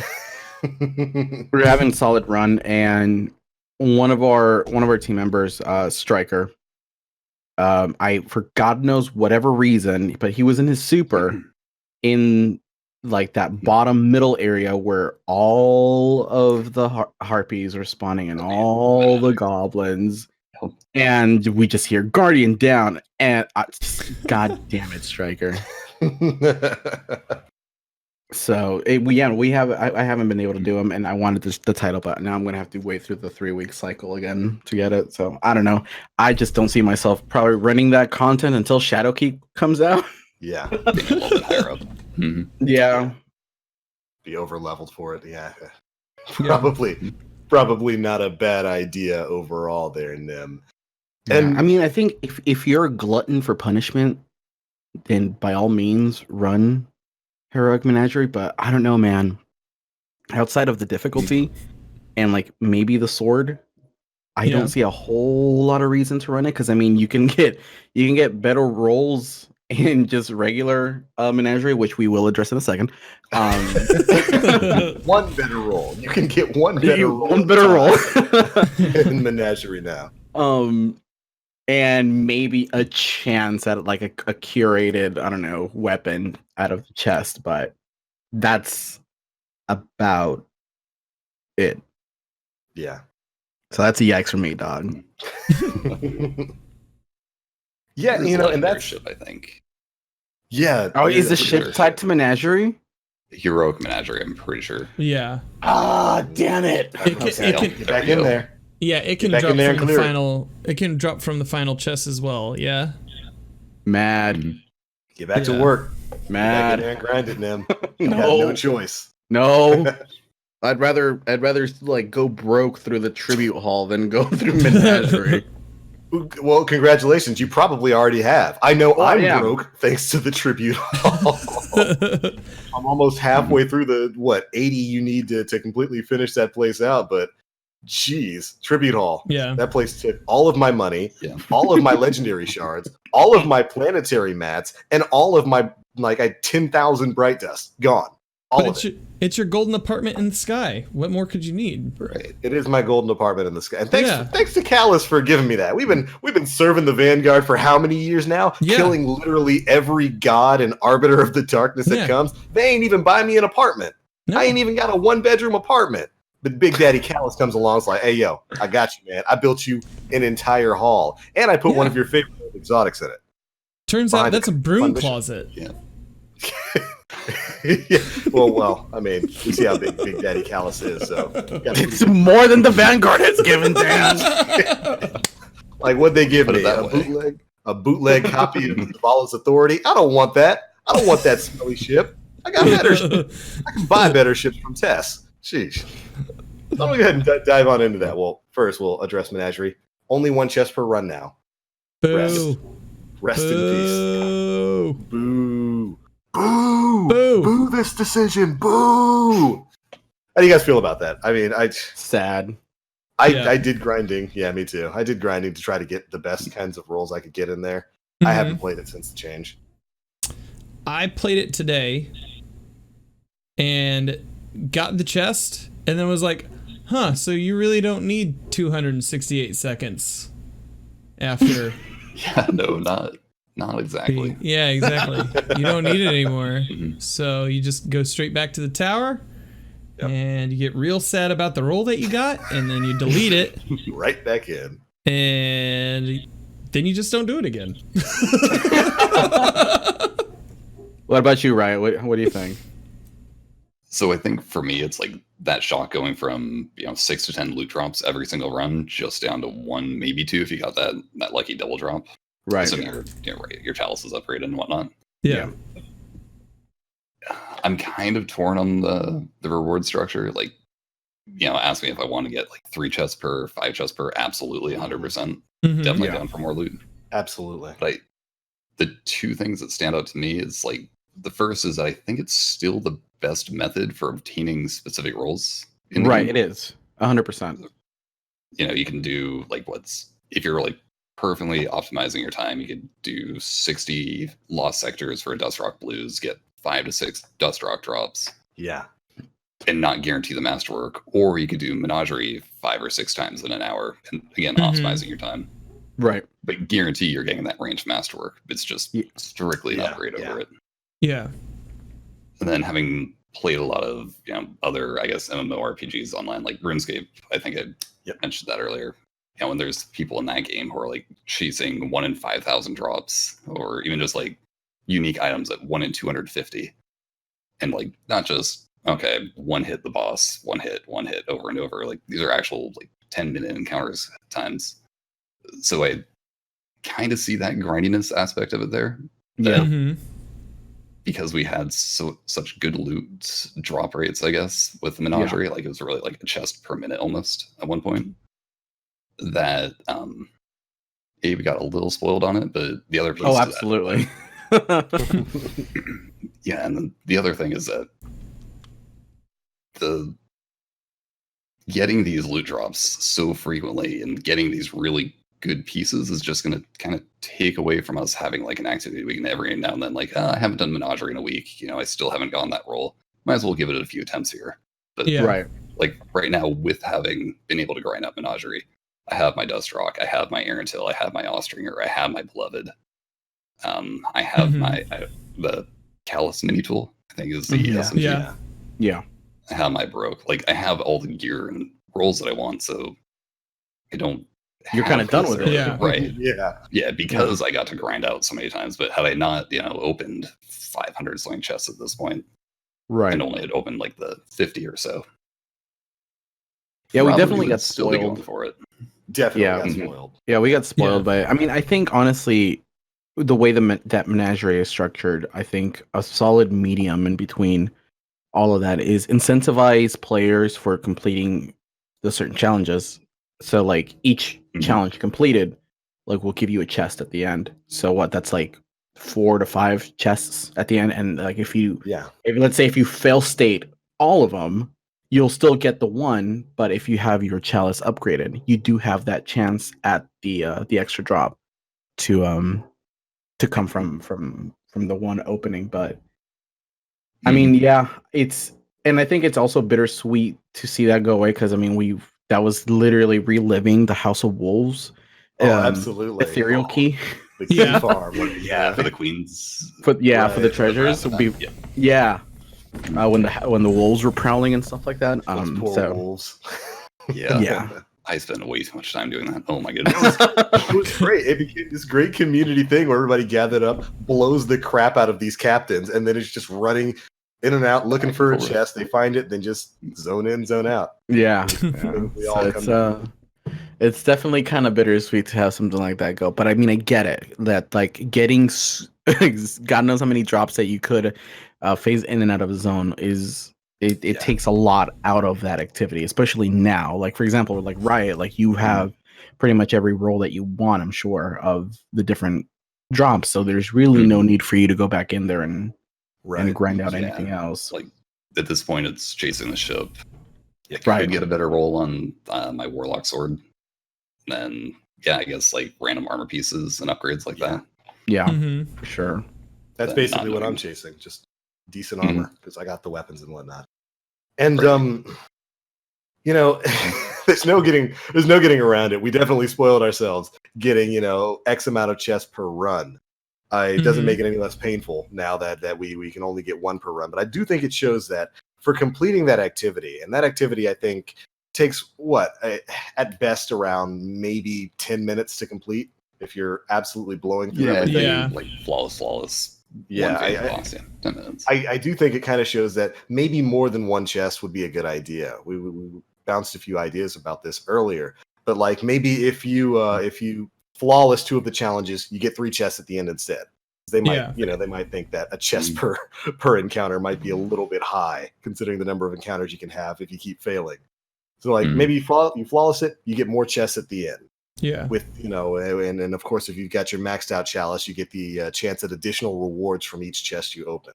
We were having a solid run, and one of our team members, Striker, I for God knows whatever reason, but he was in his super in like that bottom middle area where all of the harpies are spawning and all the goblins, and we just hear Guardian down, and God damn it, Striker. So we have I haven't been able to do them, and I wanted the title, but now I'm gonna have to wait through the 3-week cycle again to get it. So I don't know. I just don't see myself probably running that content until Shadowkeep comes out. Yeah. Being a little bit higher up. Yeah. Be over leveled for it. Yeah. Probably not a bad idea overall there, Nim. And I mean, I think if you're a glutton for punishment, then by all means run Heroic Menagerie, but I don't know, man. Outside of the difficulty and like maybe the sword, I don't see a whole lot of reason to run it, because I mean you can get better rolls in just regular Menagerie, which we will address in a second. One better roll. You can get one better roll. One better roll in Menagerie now. And maybe a chance at like a curated, I don't know, weapon out of the chest, but that's about it. Yeah. So that's a yikes for me, dog. Yeah, There's you know, a and that's ship, I think. Yeah. Oh, is the pretty ship sure. tied to Menagerie? Heroic Menagerie, I'm pretty sure. Yeah. Ah, damn it! It can, Okay, it can, get back in there. yeah, it can back drop in there and from the clear it. final. It can drop from the final chest as well. Yeah. Mad, Get back to Yeah. work. Get back in mad. there and grind it, Nim. You got No, no choice. no. I'd rather like go broke through the tribute hall than go through Menagerie. Well, congratulations. You probably already have. I know Well, I'm yeah. broke thanks to the tribute hall. I'm almost halfway through the 80 you need to completely finish that place out, but geez, tribute hall. Yeah. That place took all of my money, Yeah. all of my legendary shards, all of my planetary mats, and all of my 10,000 bright dust gone. All But of it. it's your golden apartment in the sky. What more could you need? Right. It is my golden apartment in the sky. And Yeah. thanks to Callus for giving me that. We've been serving the Vanguard for how many years now? Yeah. Killing literally every god and arbiter of the darkness that Yeah. comes. They ain't even buy me an apartment. No. I ain't even got a 1-bedroom apartment. But Big Daddy Callus comes along, it's like, hey yo, I got you, man. I built you an entire hall. And I put one Yeah. of your favorite exotics in it. Turns out Behind that's a the broom mission. closet. Yeah. Yeah. Well, I mean, we see how big Big Daddy Callus is, so It's more than the Vanguard has given, Dan. like what they give Put it me, that way. a bootleg copy of Zavala's Authority. I don't want that. I don't want that smelly ship. I got better. I can buy better ships from Tess. Sheesh. So I'm gonna go ahead and dive on into that. Well, first we'll address Menagerie. Only one chest per run now. Boo. Rest in peace. Boo. Boo. Boo. Boo. Boo this decision. Boo. How do you guys feel about that? I mean, Sad. I did grinding. Yeah, me too. I did grinding to try to get the best kinds of rolls I could get in there. I haven't played it since the change. I played it today and got the chest and then was like, huh, so you really don't need 268 seconds after. Yeah, no, not exactly. Yeah, exactly. You don't need it anymore. So you just go straight back to the tower and you get real sad about the roll that you got and then you delete it. Right back in. And then you just don't do it again. What about you, Riot? What do you think? So I think for me, it's like that shock going from 6 to 10 loot drops every single run, just down to 1, maybe 2 if you got that lucky double drop. Right. So your chalice is upgraded and whatnot. Yeah. I'm kind of torn on the reward structure. Like, ask me if I want to get like 3 chests per, 5 chests per. Absolutely, 100%. Definitely down for more loot. Absolutely. But the 2 things that stand out to me is like the first is I think it's still the best method for obtaining specific rolls. Right, it is 100%. You can do like if you're like perfectly optimizing your time, you could do 60 lost sectors for Dust Rock Blues, get 5 to 6 Dust Rock drops. Yeah. And not guarantee the masterwork. Or you could do Menagerie 5 or 6 times in an hour, and again optimizing your time. Right. But guarantee you're getting that range masterwork. It's just strictly an upgrade over it. Yeah. And then having played a lot of other, I guess, MMORPGs online, like RuneScape, I think I mentioned that earlier. When there's people in that game who are like chasing 1 in 5,000 drops, or even just like unique items at 1 in 250, and like not just one hit the boss, one hit over and over. Like these are actual like 10-minute encounters at times. So I kind of see that grindiness aspect of it there. Yeah. Because we had such good loot drop rates, I guess, with the Menagerie. Like it was really like a chest per minute almost at one point. That Abe got a little spoiled on it, but the other piece absolutely. Yeah, and then the other thing is that the getting these loot drops so frequently and getting these really good pieces is just going to kind of take away from us having like an activity we can every now and then, like, I haven't done Menagerie in a week, I still haven't gone that roll, might as well give it a few attempts here. But right, like right now, with having been able to grind up Menagerie, I have my Dust Rock, I have my Arantil, I have my Austringer, I have my Beloved, I have the Callus mini tool, I think is the SMG. I have my Baroque, like I have all the gear and rolls that I want, so I don't. You're kind of done with it, right? Yeah, because I got to grind out so many times. But had I not, opened 500 something chests at this point, right, and only had opened like the 50 or so, we definitely got still be spoiled going for it. Definitely got spoiled. Yeah, we got spoiled by it. I mean, I think honestly, the way that Menagerie is structured, I think a solid medium in between all of that is incentivize players for completing the certain challenges. So like each challenge completed, like will give you a chest at the end. So what? That's like 4 to 5 chests at the end. And like if let's say if you fail state all of them, you'll still get the one. But if you have your chalice upgraded, you do have that chance at the extra drop to come from the one opening. But I mean, and I think it's also bittersweet to see that go away, because I mean that was literally reliving the House of Wolves. Absolutely. Ethereal key. The key farm. For the queens. For the treasures. Would be, when the wolves were prowling and stuff like that. Those poor wolves. Yeah. I spent way too much time doing that. Oh my goodness. It was great. It became this great community thing where everybody gathered up, blows the crap out of these captains, and then it's just running in and out, looking for a chest. They find it, then just zone in, zone out. Yeah. It's definitely kind of bittersweet to have something like that go. But I mean, I get it that like getting God knows how many drops that you could phase in and out of a zone it takes a lot out of that activity, especially now. Like for example, like Riot, like you have pretty much every role that you want, I'm sure, of the different drops. So there's really no need for you to go back in there and grind out anything else. Like at this point, it's chasing the ship. Yeah, if I could get a better roll on my Warlock sword, then yeah, I guess like random armor pieces and upgrades like that. Yeah, Mm-hmm. for sure. That's But basically not what I'm knowing. chasing. Just decent Mhm. armor because I got the weapons and whatnot. And Right. you know, there's no getting around it. We definitely spoiled ourselves getting, you know, X amount of chests per run. It doesn't make it any less painful now that we can only get one per run. But I do think it shows that for completing that activity, and that activity I think takes at best around maybe 10 minutes to complete if you're absolutely blowing through Yeah, everything. Yeah. like flawless. Yeah, one phase I- boss, 10 minutes. I do think it kind of shows that maybe more than one chest would be a good idea. We bounced a few ideas about this earlier, but like maybe if you flawless 2 of the challenges, you get 3 chests at the end instead. They might, they might think that a chest per encounter might be a little bit high, considering the number of encounters you can have if you keep failing. So like maybe you flawless it, you get more chests at the end. Yeah. With and of course, if you've got your maxed out chalice, you get the chance at additional rewards from each chest you open.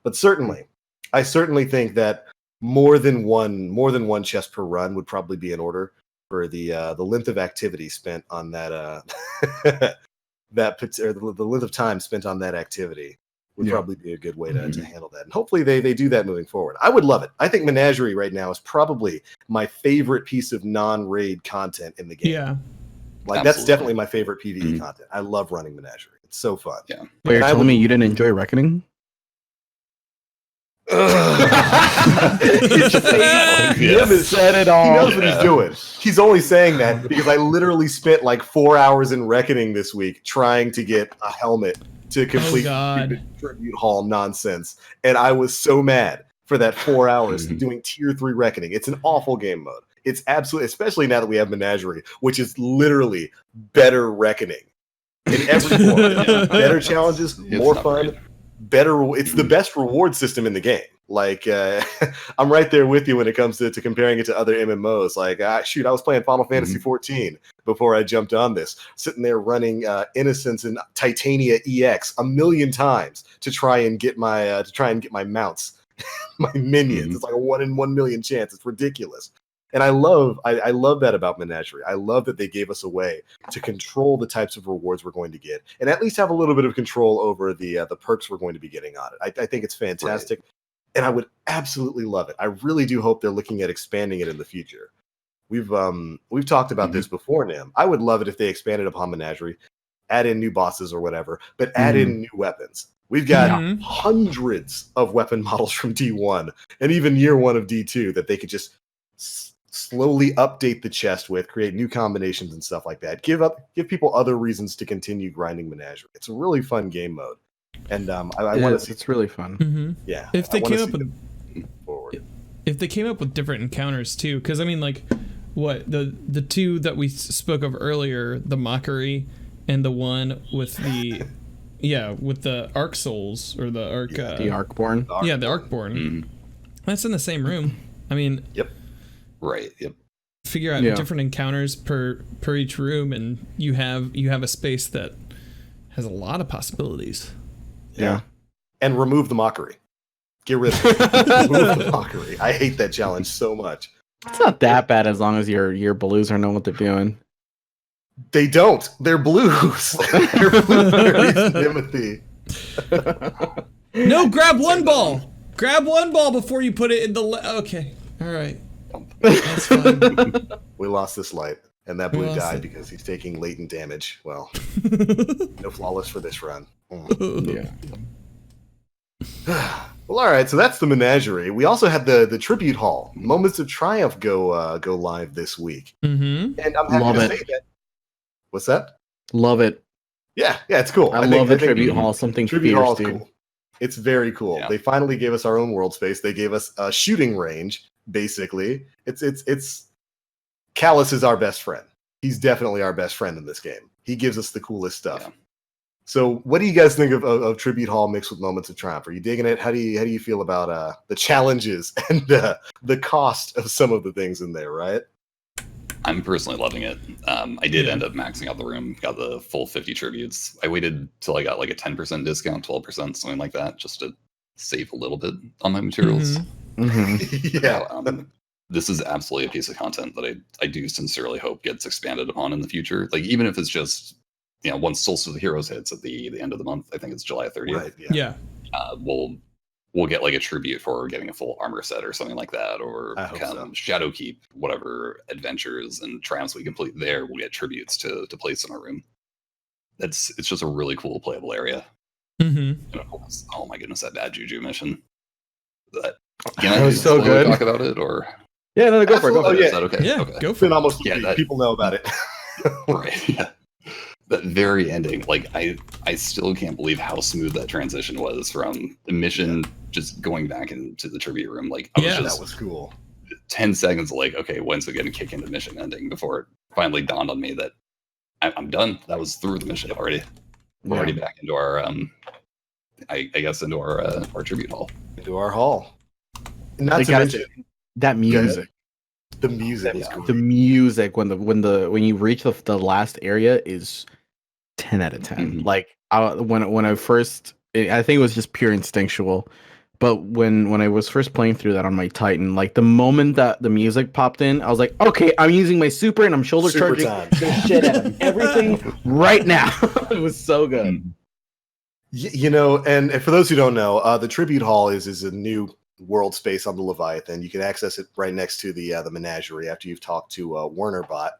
But I certainly think that more than one chest per run would probably be in order for the length of activity spent on that the length of time spent on that activity would probably be a good way to handle that. And hopefully they do that moving forward. I would love it. I think Menagerie right now is probably my favorite piece of non-raid content in the game. Yeah. Like that's definitely my favorite PvE content. I love running Menagerie. It's so fun. Yeah. Wait, you're telling me you didn't enjoy Reckoning? He said it all. He knows what he's doing. He's only saying that because I literally spent like 4 hours in Reckoning this week trying to get a helmet to complete stupid tribute hall nonsense, and I was so mad for that 4 hours doing tier 3 Reckoning. It's an awful game mode. It's absolutely, especially now that we have Menagerie, which is literally better Reckoning in every form. Better challenges, more fun, better. It's the best reward system in the game. Like I'm right there with you when it comes to comparing it to other MMOs. Like I was playing Final Fantasy 14 before I jumped on this, sitting there running Innocence and Titania EX a million times to try and get my mounts, my minions. It's like a 1 in 1 million chance. It's ridiculous. And I love that about Menagerie. I love that they gave us a way to control the types of rewards we're going to get, and at least have a little bit of control over the perks we're going to be getting on it. I think it's fantastic, and I would absolutely love it. I really do hope they're looking at expanding it in the future. We've talked about this before, Nim. I would love it if they expanded upon Menagerie, add in new bosses or whatever, but add in new weapons. We've got hundreds of weapon models from D1 and even year 1 of D2 that they could just slowly update the chest with, create new combinations and stuff like that. Give people other reasons to continue grinding Menagerie. It's a really fun game mode, and I want to see. It's really fun. Yeah, if they came up with forward. If they came up with different encounters too, because I mean, like, what the 2 that we spoke of earlier, the Mockery, and the one with the with the Arc Souls or the Arc the Arcborn. The Arcborn. That's in the same room. I mean, Right. Yep. Figure out different encounters per each room, and you have a space that has a lot of possibilities. Yeah. And remove the Mockery. Get rid of it. Remove the Mockery. I hate that challenge so much. It's not that bad as long as your blues know what they're doing. They don't. They're blues. They're blueberries, Timothy. No, grab one ball. Grab one ball before you put it in the. Okay. All right. That's fine. We lost this light, and that blue died because he's taking latent damage. Well, no flawless for this run. Yeah. Well, all right. So that's the Menagerie. We also had the tribute hall, Moments of Triumph, go live this week, and I'm happy to say that. What's that? Love it. Yeah, it's cool. I love the tribute hall. Something tribute fierce, hall is dude. cool. It's very cool. Yeah. They finally gave us our own world space. They gave us a shooting range. Basically, it's Callus is our best friend. He's definitely our best friend in this game. He gives us the coolest stuff. Yeah. So, what do you guys think of Tribute Hall mixed with Moments of Triumph? Are you digging it? How do you feel about the challenges and the cost of some of the things in there? Right. I'm personally loving it. I did end up maxing out the room, got the full 50 tributes. I waited till I got like a 10% discount, 12%, something like that, just to save a little bit on my materials. Yeah. this is absolutely a piece of content that I do sincerely hope gets expanded upon in the future. Like, even if it's just, once Solstice of the Heroes hits at the end of the month, I think it's July 30th. Right. Yeah. We'll get like a tribute for getting a full armor set or something like that, or Shadowkeep, whatever adventures and triumphs we complete there, we'll get tributes to place in our room. It's just a really cool playable area. Mm-hmm. And of course, oh my goodness, that bad juju mission. That was so good. Talk about it, or yeah, no, go for it. Go for it. Is that okay? Yeah, okay. Go for it. Almost people know about it. Right. Yeah. That very ending, like I still can't believe how smooth that transition was from the mission just going back into the tribute room. Like, that was cool. 10 seconds, like, okay, when's we gonna kick into mission ending, before it finally dawned on me that I'm done. That was through the mission already. We're already back into our I guess into our tribute hall. Into our hall. Not to mention that music. The music is great. The music when you reach the last area is 10 out of 10. Mm-hmm. Like when I first, I think it was just pure instinctual, but when I was first playing through that on my Titan, like the moment that the music popped in, I was like, okay, I'm using my super and I'm shoulder charging the shit out of everything right now. It was so good. And for those who don't know, the tribute hall is a new world space on the Leviathan. You can access it right next to the menagerie after you've talked to Wernerbot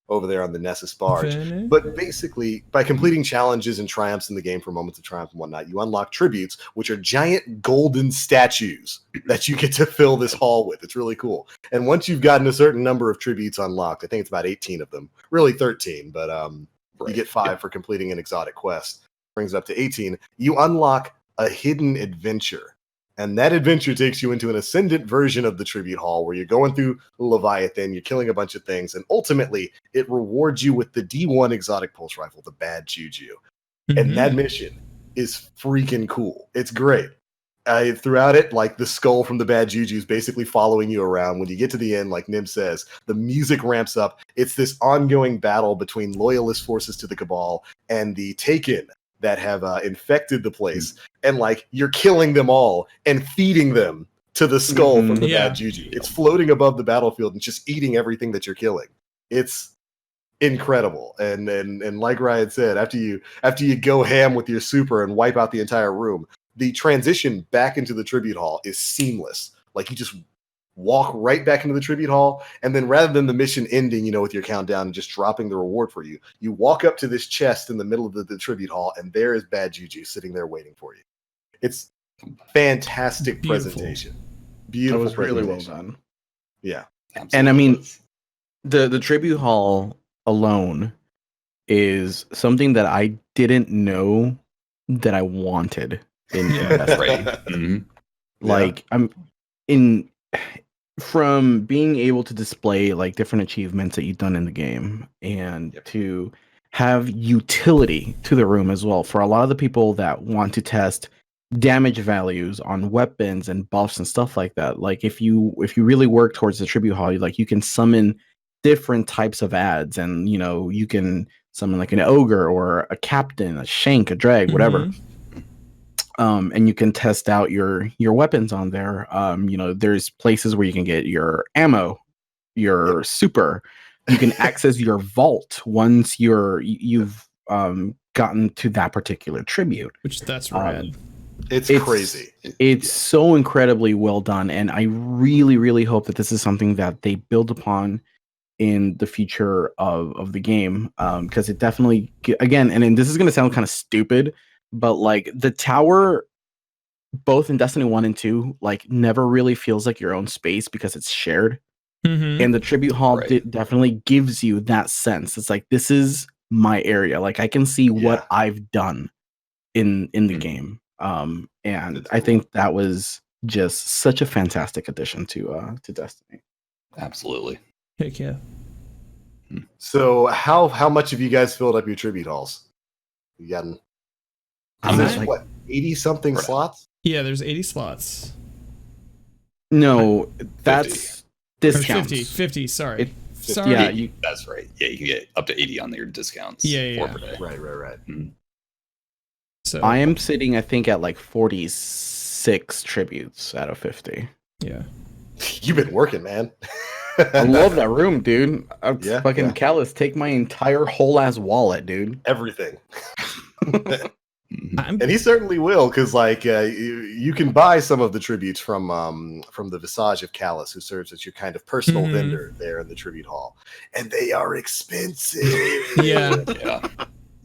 over there on the Nessus barge. But basically, by completing challenges and triumphs in the game for moments of triumph and whatnot, you unlock tributes, which are giant golden statues that you get to fill this hall with. It's really cool. And once you've gotten a certain number of tributes unlocked, I think it's about 18 of them, really 13, but you get 5 for completing an exotic quest. Brings it up to 18. You unlock a hidden adventure. And that adventure takes you into an ascendant version of the tribute hall where you're going through Leviathan, you're killing a bunch of things, and ultimately it rewards you with the D1 exotic pulse rifle, the bad juju. Mm-hmm. And that mission is freaking cool. It's great. Throughout it, like the skull from the bad juju is basically following you around. When you get to the end, like Nim says, the music ramps up. It's this ongoing battle between loyalist forces to the Cabal and the Taken that have infected the place, and like you're killing them all and feeding them to the skull from the bad juju. It's floating above the battlefield and just eating everything that you're killing. It's incredible. And like Riot said, after you go ham with your super and wipe out the entire room, the transition back into the tribute hall is seamless. Like you just walk right back into the tribute hall, and then rather than the mission ending, with your countdown and just dropping the reward for you, you walk up to this chest in the middle of the tribute hall, and there is Bad Juju sitting there waiting for you. It's fantastic presentation. Beautiful. It was really well done. Yeah. Absolutely. And I mean, the tribute hall alone is something that I didn't know that I wanted in that's right. Mm-hmm. Like I'm in from being able to display like different achievements that you've done in the game and to have utility to the room as well. For a lot of the people that want to test damage values on weapons and buffs and stuff like that, like if you really work towards the tribute hall, you can summon different types of ads, and you can summon like an ogre or a captain, a shank, a drag, whatever. And you can test out your weapons on there. There's places where you can get your ammo, your super. You can access your vault once you've gotten to that particular tribute. Which that's rad. It's crazy. It's so incredibly well done, and I really, really hope that this is something that they build upon in the future of the game, because it definitely, again, and this is going to sound kind of stupid, but like the tower, both in Destiny 1 and 2, like never really feels like your own space because it's shared. And the tribute hall definitely gives you that sense. It's like, this is my area. Like I can see what I've done in the game. And I think that was just such a fantastic addition to Destiny. Absolutely. Heck yeah. So how much have you guys filled up your tribute halls? You gotten what, 80 something slots? Yeah, there's 80 slots. No, that's discounts. 50, sorry. Sorry. Yeah, that's right. Yeah, you can get up to 80 on your discounts. Yeah. Right. Mm-hmm. So I am sitting, I think, at like 46 tributes out of 50. Yeah. You've been working, man. I love that room, dude. Yeah, Fucking yeah. Callus, take my entire whole ass wallet, dude. Everything. Mhm. And he certainly will, because you can buy some of the tributes from the Visage of Callus, who serves as your kind of personal Mhm. vendor there in the tribute hall, and they are expensive. Yeah. Yeah.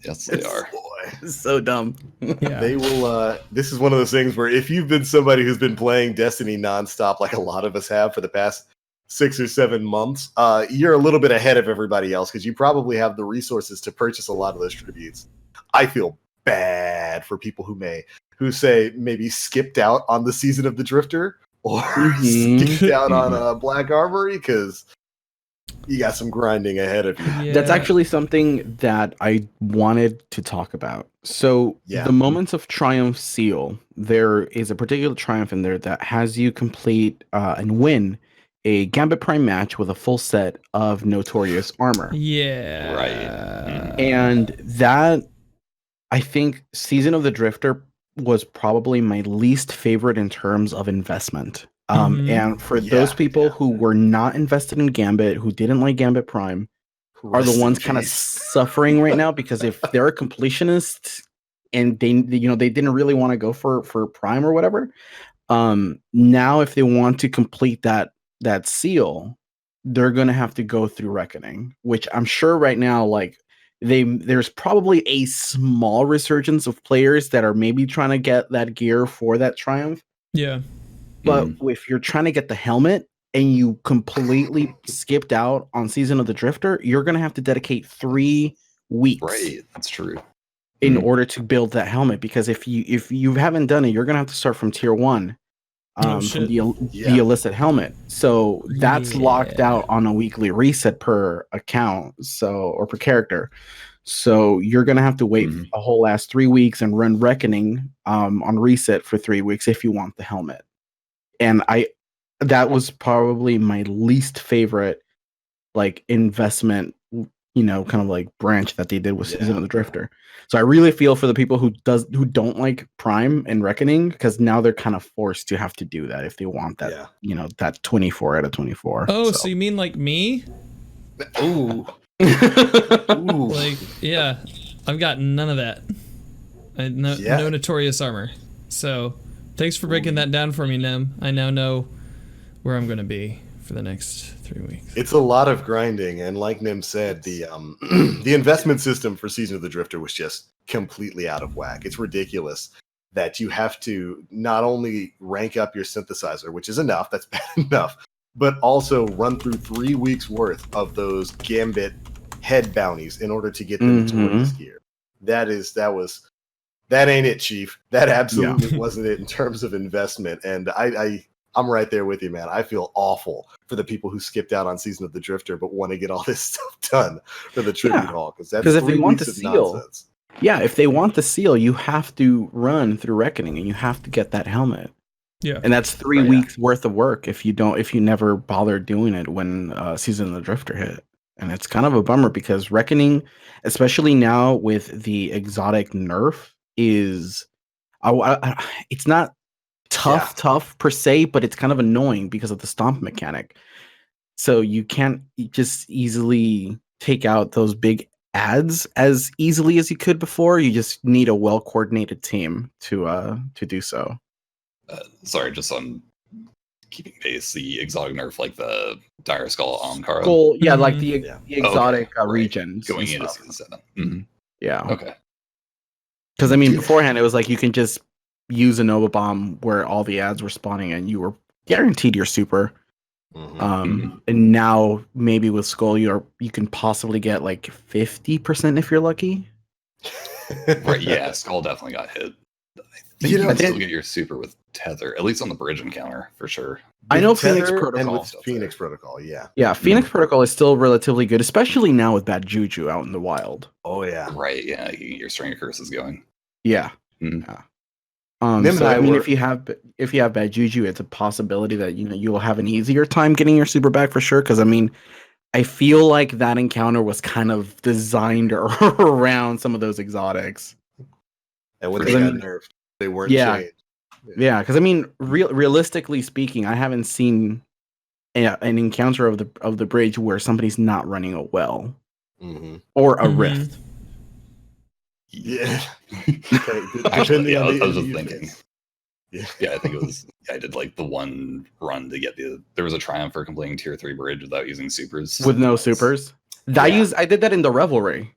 Yes, they are. Boy. So dumb. Yeah. They will. This is one of those things where if you've been somebody who's been playing Destiny nonstop, like a lot of us have for the past 6 or 7 months, you're a little bit ahead of everybody else because you probably have the resources to purchase a lot of those tributes. I feel bad for people who say maybe skipped out on the season of the Drifter or skipped out on Black Armory because you got some grinding ahead of you. Yeah. That's actually something that I wanted to talk about. So, Yeah. the Moments of Triumph seal, there is a particular triumph in there that has you complete and win a Gambit Prime match with a full set of Notorious armor. Yeah. Right. And that, I think, Season of the Drifter was probably my least favorite in terms of investment. Mhm. And for those people who were not invested in Gambit, who didn't like Gambit Prime, are the Rest in ones kind of peace. suffering right now, because if they're a completionist and they didn't really want to go for Prime or whatever, now if they want to complete that seal, they're gonna have to go through Reckoning, which I'm sure right now, like, there's probably a small resurgence of players that are maybe trying to get that gear for that Triumph. Yeah. But if you're trying to get the helmet and you completely skipped out on Season of the Drifter, you're gonna have to dedicate 3 weeks Right. That's true. in order to build that helmet. Because if you haven't done it, you're gonna have to start from tier 1 from shit. the Yeah. illicit helmet. So that's locked Yeah. out on a weekly reset per account, or per character. So you're gonna have to wait a whole last 3 weeks and run Reckoning on reset for 3 weeks if you want the helmet. And that was probably my least favorite, like, investment, kind of like branch that they did with Season of the Drifter. So I really feel for the people who don't like Prime and Reckoning, because now they're kind of forced to have to do that if they want that, that 24 out of 24. Oh, so you mean like me? Ooh. Like, yeah, I've got none of that. No Notorious armor. So thanks for breaking that down for me, Nem. I now know where I'm going to be for the next 3 weeks. It's a lot of grinding, and like Nim said, the the investment system for Season of the Drifter was just completely out of whack. It's ridiculous that you have to not only rank up your synthesizer, which is enough, that's bad enough, but also run through 3 weeks worth of those Gambit head bounties in order to get the Notorious gear. That ain't it, Chief. That absolutely wasn't it in terms of investment. And I'm right there with you, man. I feel awful for the people who skipped out on Season of the Drifter but want to get all this stuff done for the tribute hall, because that's 3 weeks of nonsense. Yeah, if they want the seal, you have to run through Reckoning and you have to get that helmet. Yeah, and that's 3 weeks worth of work if you never bother doing it when Season of the Drifter hit. And it's kind of a bummer because Reckoning, especially now with the exotic nerf, is it's not tough per se, but it's kind of annoying because of the stomp mechanic. So you can't just easily take out those big ads as easily as you could before. You just need a well-coordinated team to do so. Sorry, just on keeping pace, the exotic nerf, like the Dire Skull Ankara. Like the exotic regions going into Season 7. Yeah. Okay. Because I mean, beforehand it was like you can just use a Nova Bomb where all the ads were spawning and you were guaranteed your super. And now maybe with Skull you can possibly get like 50% if you're lucky. Right, yeah, Skull definitely got hit. I think you can still get your super with Tether, at least on the bridge encounter for sure. I know Tether Phoenix Protocol. and with Phoenix Protocol, yeah, Phoenix Protocol is still relatively good, especially now with Bad Juju out in the wild. Oh yeah, right. Yeah, your String of Curses going. Yeah. Yeah. So I mean, if you have Bad Juju, it's a possibility that you'll have an easier time getting your super back for sure. Because I mean, I feel like that encounter was kind of designed around some of those exotics. And when they got nerfed, they weren't changed. Yeah, because I mean, realistically speaking, I haven't seen an encounter of the bridge where somebody's not running a well or a rift. Yeah. Actually, yeah, I was just use thinking. case. Yeah, I think it was. I did like the one run to get There was a triumph for completing tier 3 bridge without using supers. With no supers. I did that in the Revelry.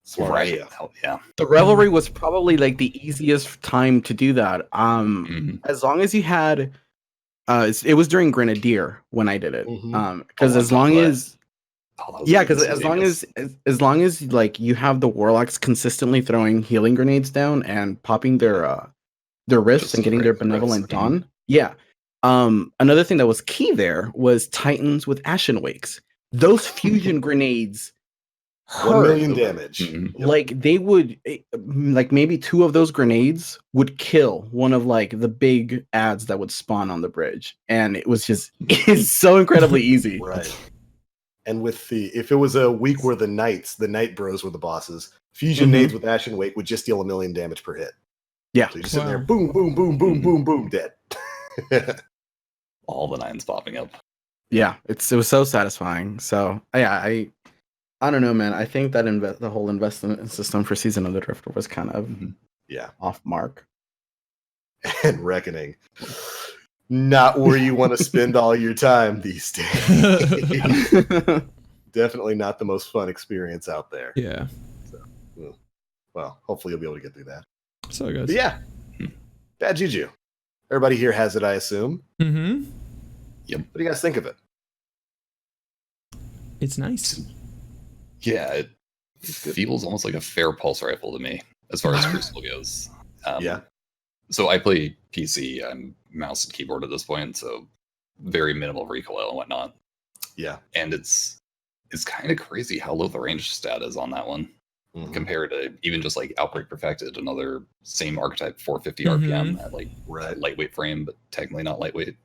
Smart, Right. yeah. Yeah. The Revelry was probably like the easiest time to do that. As long as you had, it was during Grenadier when I did it. Because as long as as long as like you have the warlocks consistently throwing healing grenades down and popping their rifts and getting their benevolent dawn. Yeah. Another thing that was key there was Titans with Ashen Wakes. Those fusion grenades 1 million damage. Like they would, like maybe 2 of those grenades would kill one of like the big ads that would spawn on the bridge, and it was just it's so incredibly easy. Right. And with if it was a week where the Night Bros were the bosses, fusion nades with Ashen Wake would just deal 1 million damage per hit. Yeah. So you're just sitting there, boom, boom, boom, boom, boom, boom, dead. All the 9s popping up. Yeah, it was so satisfying. So yeah, I don't know, man. I think that the whole investment system for Season of the Drifter was kind of off mark. And Reckoning, not where you want to spend all your time these days. Definitely not the most fun experience out there. Yeah. So, well, hopefully you'll be able to get through that. So it goes. But yeah, Bad Juju. Everybody here has it, I assume. Mm-hmm. Yep. What do you guys think of it? It's nice. Yeah, it feels almost like a fair pulse rifle to me as far as Crucible goes. Yeah. So I play PC. I'm mouse and keyboard at this point, so very minimal recoil and whatnot. Yeah. And it's kind of crazy how low the range stat is on that one compared to even just like Outbreak Perfected, another same archetype 450 RPM at like lightweight frame, but technically not lightweight.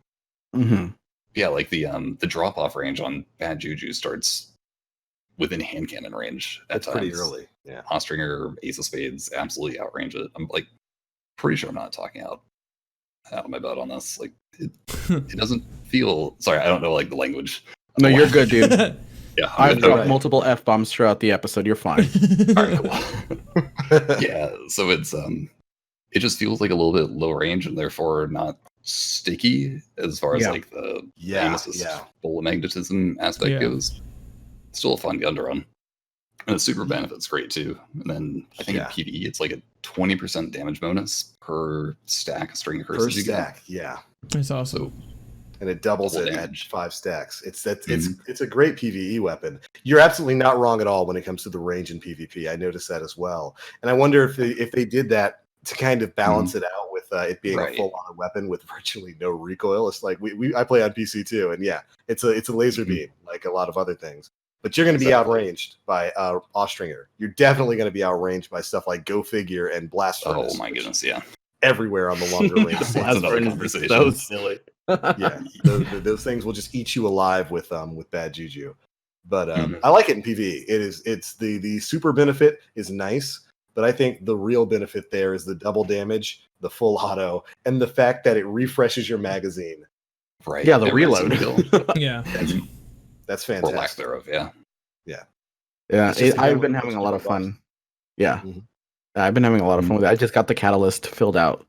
Yeah, like the drop off range on Bad Juju starts within hand cannon range at That's times. pretty early. Yeah. Ostringer, Ace of Spades absolutely outrange it. I'm like pretty sure I'm not talking out of my butt on this. Like it doesn't feel. Sorry, I don't know like the language. No, you're good, dude. Yeah, I've dropped multiple F-bombs throughout the episode. You're fine. All right, cool. Yeah, so it just feels like a little bit low range and therefore not sticky as far as like the full of magnetism aspect goes. Still a fun gun to run. And the super benefit's great too. And then I think in PvE it's like a 20% damage bonus per stack of string of curses. Per stack, yeah. It's awesome. And it doubles it at 5 stacks. It's a great PvE weapon. You're absolutely not wrong at all when it comes to the range in PvP. I noticed that as well. And I wonder if they did that to kind of balance it out with it being a full-on weapon with virtually no recoil. It's like I play on PC too, and it's a laser beam like a lot of other things. But you're going to be outranged by Ostringer. You're definitely going to be outranged by stuff like Go Figure and Blast Furnace. Oh my goodness, yeah. Everywhere on the longer range. That's another conversation. So silly. Yeah, those things will just eat you alive with Bad Juju. But I like it in PvE. It's the super benefit is nice, but I think the real benefit there is the double damage, the full auto, and the fact that it refreshes your magazine. Right. Yeah, the reload. Yeah. That's fantastic. Or lack thereof, yeah. Yeah, I've been having a lot of fun. Yeah. I've been having a lot of fun with it. I just got the catalyst filled out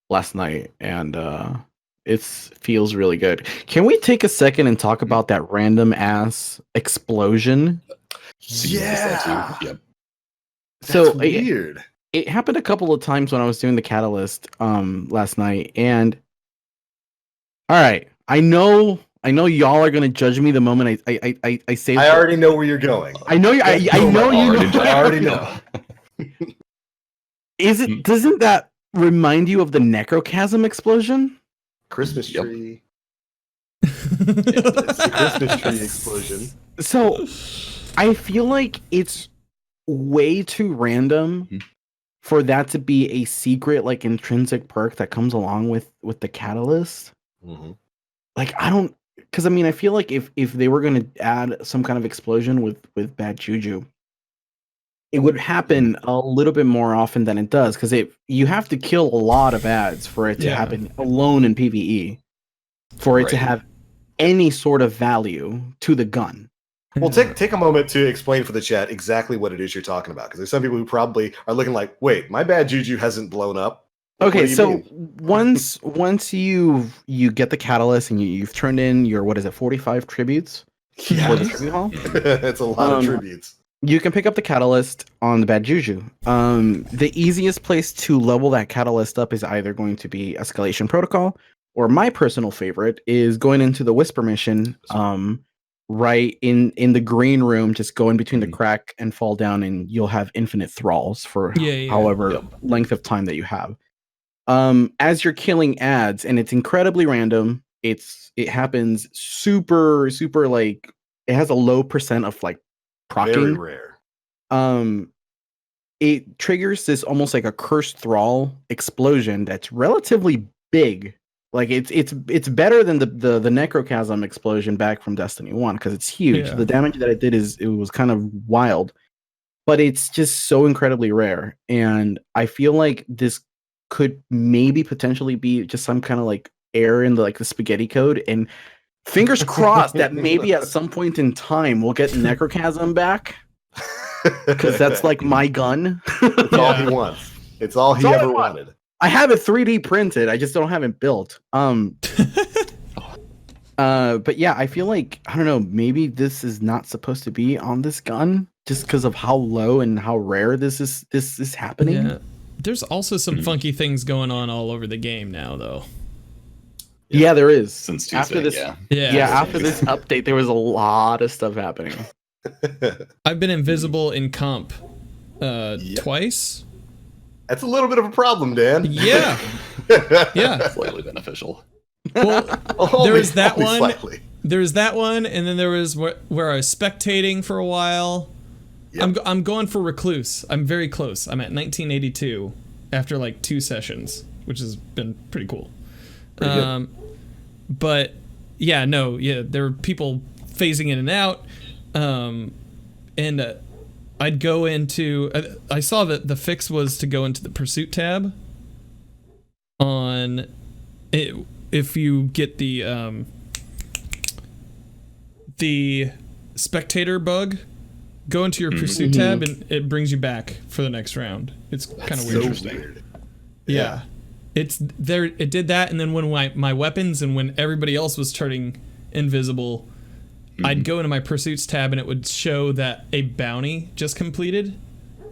last night, and it feels really good. Can we take a second and talk about that random ass explosion? Yeah. Yep. So weird. It happened a couple of times when I was doing the catalyst last night, and all right, I know y'all are gonna judge me the moment I say. I already know where you're going. I know you. I know you. I already know. Doesn't that remind you of the Necrochasm explosion? Christmas tree. It's the Christmas tree explosion. So I feel like it's way too random for that to be a secret, like intrinsic perk that comes along with the catalyst. Like because I mean I feel like if they were going to add some kind of explosion with Bad Juju, it would happen a little bit more often than it does, because you have to kill a lot of ads for it to happen alone in PvE. for it to Right. have any sort of value to the gun. Well, take a moment to explain for the chat exactly what it is you're talking about, because there's some people who probably are looking like, "Wait, my bad juju hasn't blown up." What Okay, do you so mean? once you get the catalyst and you've turned in your, what is it, 45 tributes for the Yes. tribute hall, It's a lot of tributes. you can pick up the catalyst on the bad juju. The easiest place to level that catalyst up is either going to be escalation protocol, or my personal favorite is going into the whisper mission. Right in the green room, just go in between the crack and fall down, and you'll have infinite thralls for however length of time that you have. As you're killing ads, and it's incredibly random. It happens super like, it has a low percent of like Very proccing. rare. It triggers this almost like a cursed thrall explosion that's relatively big. Like it's better than the necrochasm explosion back from Destiny 1 because it's huge. Yeah. The damage that it was kind of wild, but it's just so incredibly rare. And I feel like this could maybe potentially be just some kind of like error in the spaghetti code, and fingers crossed that maybe at some point in time we'll get necrochasm back, because that's like my gun. It's all he wants. It's all he ever wanted. I have it 3D printed. I just don't have it built. But yeah, I feel like, I don't know, maybe this is not supposed to be on this gun just because of how low and how rare this is happening. Yeah. There's also some funky things going on all over the game now, though. Yeah, there is. Since Tuesday, after this, after this update, there was a lot of stuff happening. I've been invisible in comp twice. That's a little bit of a problem, Dan. Yeah. Yeah. Slightly beneficial. Well, there was that one. Slightly. There was that one, and then there was where I was spectating for a while. Yep. I'm going for recluse. I'm very close. I'm at 1982 after like 2 sessions, which has been pretty cool. But yeah, there were people phasing in and out, and I'd go into. I saw that the fix was to go into the pursuit tab. On it, if you get the spectator bug, go into your pursuit tab and it brings you back for the next round. It's kind of weird. So weird. Yeah. It's there. It did that, and then when my weapons and when everybody else was turning invisible, I'd go into my pursuits tab and it would show that a bounty just completed.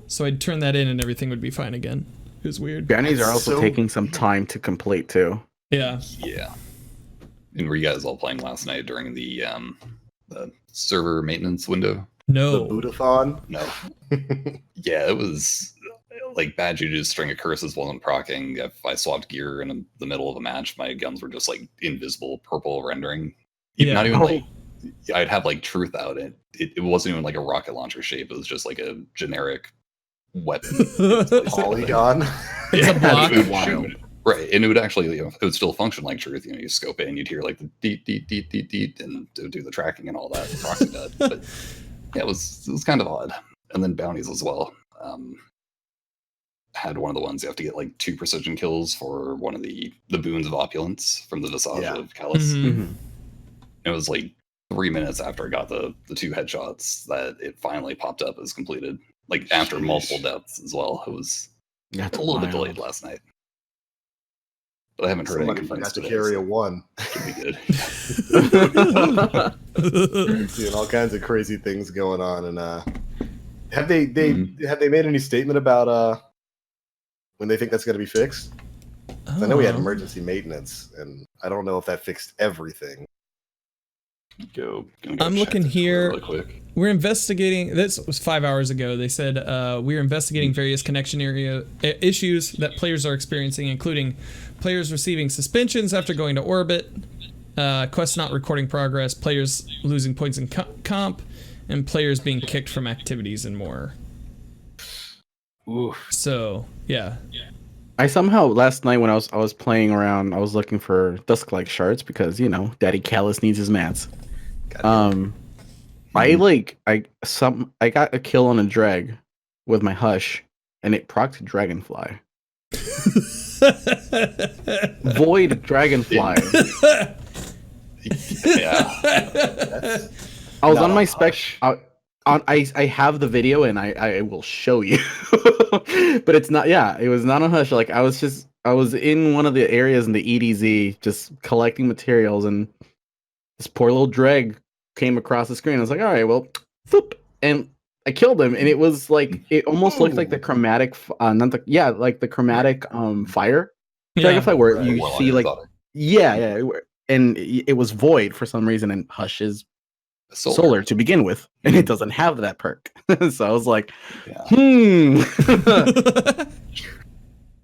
So I'd turn that in and everything would be fine again. It was weird. Bounties are also taking some time to complete too. Yeah. Yeah. And were you guys all playing last night during the server maintenance window? No. The Bootathon? No. Yeah, it was like bad juju's string of curses wasn't proccing. If I swapped gear in the middle of a match, my guns were just like invisible purple rendering. Yeah. Not even like I'd have like truth out. It wasn't even like a rocket launcher shape. It was just like a generic weapon. Polygon. It's a block. Right, and it would actually, it would still function like truth. You scope it and you'd hear like the deet deet deet deet deet, and it would do the tracking and all that. Proxy that, but yeah, it was kind of odd. And then bounties as well. Had one of the ones you have to get like 2 precision kills for one of the boons of opulence from the Visage of Callus. It was like 3 minutes after I got the 2 headshots that it finally popped up as completed. Like after multiple deaths as well. It was a little bit delayed last night. But I haven't heard Somebody any complaints forgot to today, carry so a 1. Should be good. Seeing all kinds of crazy things going on, and have they made any statement about when they think that's going to be fixed? I know we had emergency maintenance, and I don't know if that fixed everything. I'm looking here. Really quick. We're investigating. This was 5 hours ago. They said we're investigating various connection area issues that players are experiencing, including players receiving suspensions after going to orbit, quests not recording progress, players losing points in comp, and players being kicked from activities and more. Oof. So yeah. I somehow last night when I was playing around, I was looking for Dusk-like shards because Daddy Callus needs his mats. I got a kill on a drag with my hush, and it procced Dragonfly. Void Dragonfly. Yeah. I was Not on my a spec. hush. I have the video and I will show you, but it's not. Yeah, it was not on Hush. Like I was in one of the areas in the EDZ just collecting materials, and this poor little dreg came across the screen. I was like, all right, well, floop, and I killed him, and it was like it almost looked like the chromatic, not the like the chromatic fire dragonfly where Right. you Warlock see like exotic. yeah, and it was void for some reason, and Hush is solar to begin with, and it doesn't have that perk. So I was like, Yeah.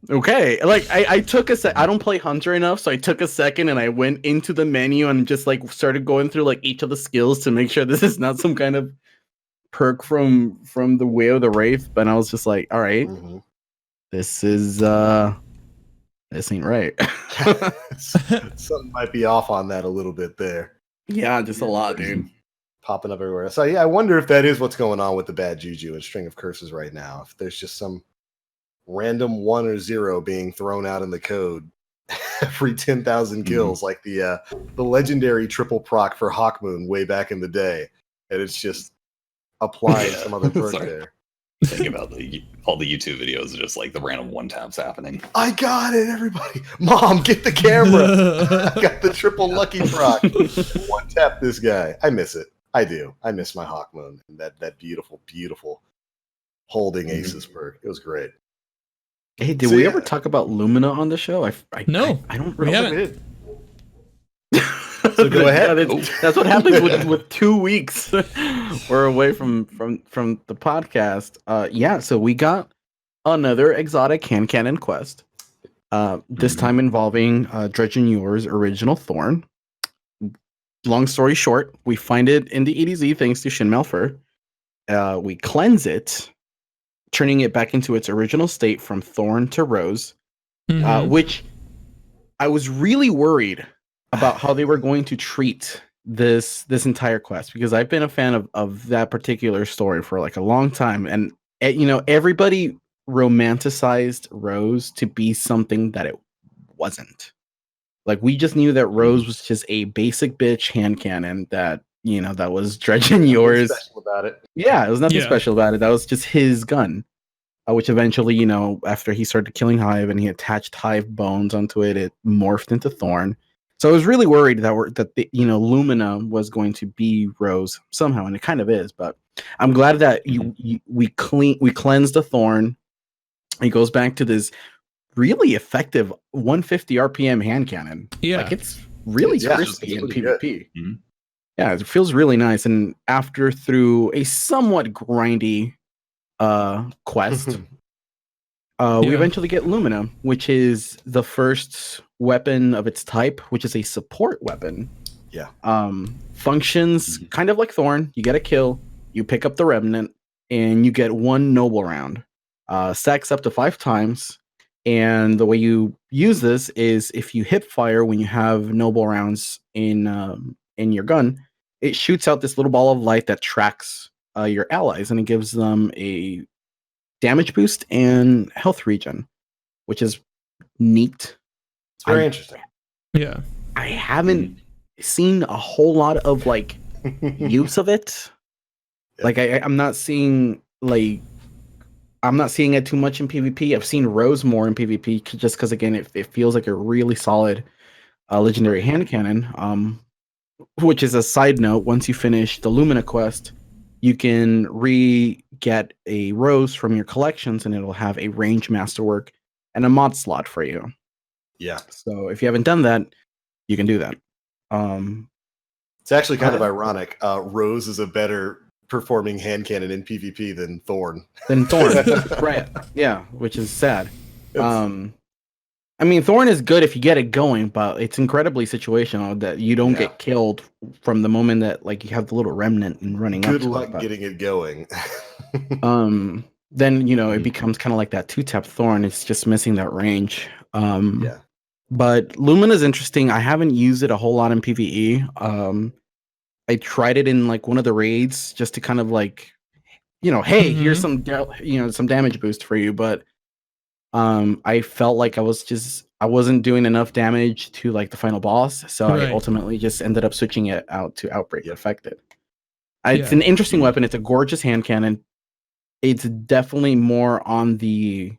Okay. Like I took a sec. I don't play Hunter enough, so I took a second and I went into the menu and just like started going through like each of the skills to make sure this is not some kind of perk from the Way of the Wraith. But I was just like, all right, Mhm. this ain't right. Something might be off on that a little bit there. Yeah, just a lot, dude. Popping up everywhere. So yeah, I wonder if that is what's going on with the bad juju and string of curses right now. If there's just some random 1 or 0 being thrown out in the code every 10,000 kills, like the legendary triple proc for Hawkmoon way back in the day, and it's just applying some other perk Sorry. there. Think about all the YouTube videos, just like the random one taps happening. I got it, everybody! Mom, get the camera! I got the triple lucky proc. One tap this guy. I miss it. I do. I miss my Hawkmoon and that beautiful, beautiful holding aces perk. It was great. Hey, did we ever talk about Lumina on the show? No, I don't we really haven't. So go ahead. That's what happens with 2 weeks we're away from the podcast. Yeah, so we got another exotic hand cannon quest. This time involving Dredgen Yor's original Thorn. Long story short, we find it in the EDZ thanks to Shin Malfur. We cleanse it, turning it back into its original state from Thorn to Rose, which I was really worried about how they were going to treat this entire quest, because I've been a fan of that particular story for like a long time, and everybody romanticized Rose to be something that it wasn't. Like we just knew that Rose was just a basic bitch hand cannon that that was Dredgen Yor's. Special about it. Yeah, it was nothing special about it. That was just his gun, which eventually, after he started killing Hive and he attached Hive bones onto it, it morphed into Thorn. So I was really worried that Lumina was going to be Rose somehow, and it kind of is. But I'm glad that we cleansed the Thorn. It goes back to this really effective 150 RPM hand cannon. Yeah, like it's really crispy in PvP. Mm-hmm. Yeah, it feels really nice. And after through a somewhat grindy quest, we eventually get Lumina, which is the first weapon of its type, which is a support weapon. Yeah. Functions kind of like Thorn. You get a kill, you pick up the remnant, and you get 1 noble round. Stacks up to 5 times. And the way you use this is if you hip fire when you have noble rounds in your gun, it shoots out this little ball of light that tracks your allies, and it gives them a damage boost and health regen, which is neat. It's very interesting. Yeah, I haven't seen a whole lot of like use of it. Like I'm not seeing it too much in PvP. I've seen Rose more in PvP just because again it feels like a really solid legendary hand cannon. Which is a side note, once you finish the Lumina quest, you can re-get a Rose from your collections, and it'll have a range masterwork and a mod slot for you. Yeah. So if you haven't done that, you can do that. It's actually kind of ironic. Rose is a better performing hand cannon in PvP than Thorn. Right? Yeah, which is sad. I mean, Thorn is good if you get it going, but it's incredibly situational that you don't get killed from the moment that like you have the little remnant and running up. Good luck getting it going. Then it becomes kind of like that 2-tap Thorn. It's just missing that range. But Lumina is interesting. I haven't used it a whole lot in PvE. I tried it in like one of the raids just to kind of like, hey, here's some some damage boost for you, but I felt like I was just I wasn't doing enough damage to like the final boss, so I Right. ultimately just ended up switching it out to Outbreak Yep. Affected. It's Yeah. an interesting weapon. It's a gorgeous hand cannon. It's definitely more on the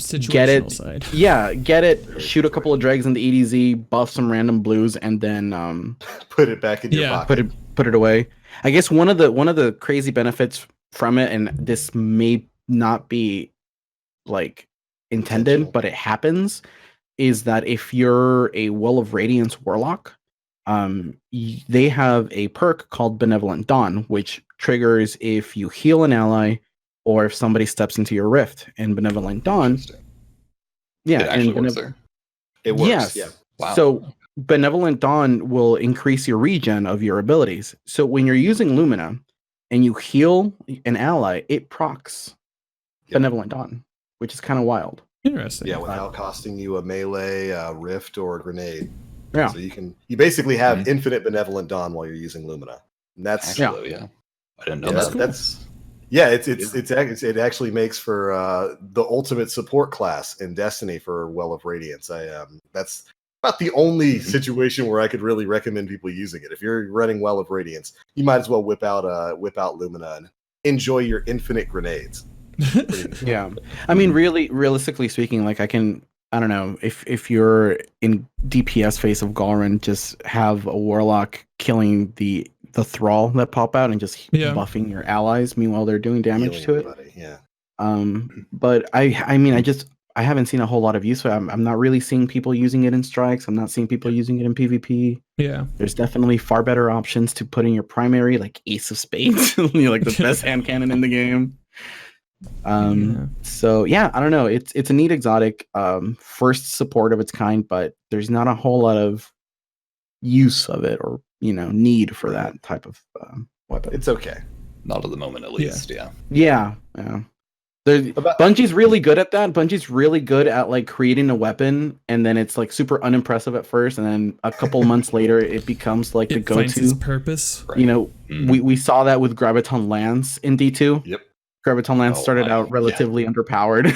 Situational side. yeah, get it, Very shoot a couple of dregs in the EDZ, buff some random blues, and then Put it back in your Yeah. pocket. put it away. I guess one of the crazy benefits from it, and this may not be like intended, Intentional. but it happens, is that if you're a Well of Radiance Warlock, they have a perk called Benevolent Dawn, which triggers if you heal an ally or if somebody steps into your rift. And Benevolent Dawn, Interesting. yeah, It actually and works there. It works. yes. Yeah. Wow. So Benevolent Dawn will increase your regen of your abilities. So when you're using Lumina and you heal an ally, it procs Yep. Benevolent Dawn, which is kind of wild. Interesting. Yeah, without costing you a melee, rift, or a grenade. Yeah. So you basically have infinite Benevolent Dawn while you're using Lumina. And that's Actually, yeah. I didn't know yeah, that. that's yeah, it actually makes for the ultimate support class in Destiny for Well of Radiance. That's about the only situation where I could really recommend people using it. If you're running Well of Radiance, you might as well whip out Lumina and enjoy your infinite grenades. Yeah. I mean, really, realistically speaking, like I don't know, if you're in DPS phase of Galrin, just have a Warlock killing the thrall that pop out and just buffing your allies meanwhile they're doing damage to it. Everybody. Yeah. But I mean, I haven't seen a whole lot of use. So I'm not really seeing people using it in strikes. I'm not seeing people using it in PvP. Yeah. There's definitely far better options to put in your primary, like Ace of Spades, like the best hand cannon in the game. So yeah, I don't know. It's a neat exotic, first support of its kind, but there's not a whole lot of use of it or need for that type of weapon. It's okay. Not at the moment, at least. Yeah. Bungie's really good at that. Bungie's really good at like creating a weapon, and then it's like super unimpressive at first, and then a couple months later, it becomes like the It finds its go-to. purpose. Right. We saw that with Graviton Lance in D2. Yep. Graviton Lance started out relatively underpowered.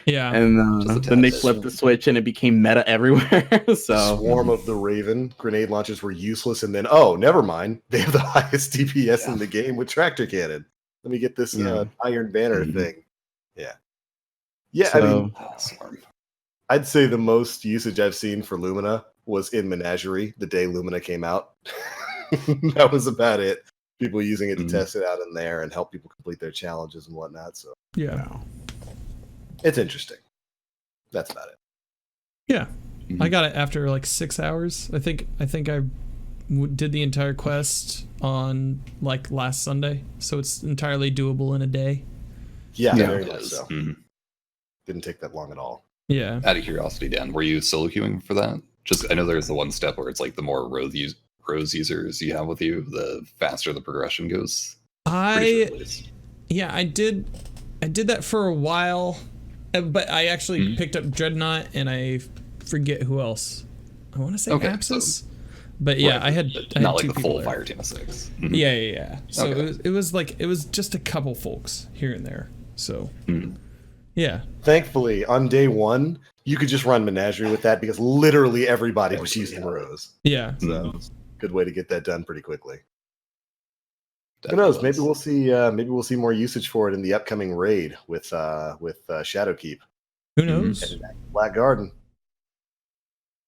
Yeah. And then they flipped the switch and it became meta everywhere. So Swarm of the Raven grenade launchers were useless, and then never mind, they have the highest DPS in the game with tractor cannon. Let me get this Iron Banner thing. Yeah. So, I mean, I'd say the most usage I've seen for Lumina was in Menagerie the day Lumina came out. That was about it. People using it to test it out in there and help people complete their challenges and whatnot. So yeah. It's interesting. That's about it. Yeah. I got it after like 6 hours. I think I did the entire quest on like last Sunday, so it's entirely doable in a day. Yeah, Yeah, very it much is. so. Didn't take that long at all. Yeah. Out of curiosity, Dan, were you solo queuing for that? Just I know there's the one step where it's like the more rose users you have with you, the faster the progression goes. I did that for a while, but I actually picked up Dreadnought and I forget who else. I want to say Apsis. But yeah, right, I had not like two the people full there. fire team of 6. Yeah. So it was just a couple folks here and there. So yeah. Thankfully, on day one, you could just run Menagerie with that because literally everybody was using Rose. Yeah. So good way to get that done pretty quickly. That Who knows? was. Maybe we'll see more usage for it in the upcoming raid with Shadowkeep. Who knows? Black Garden.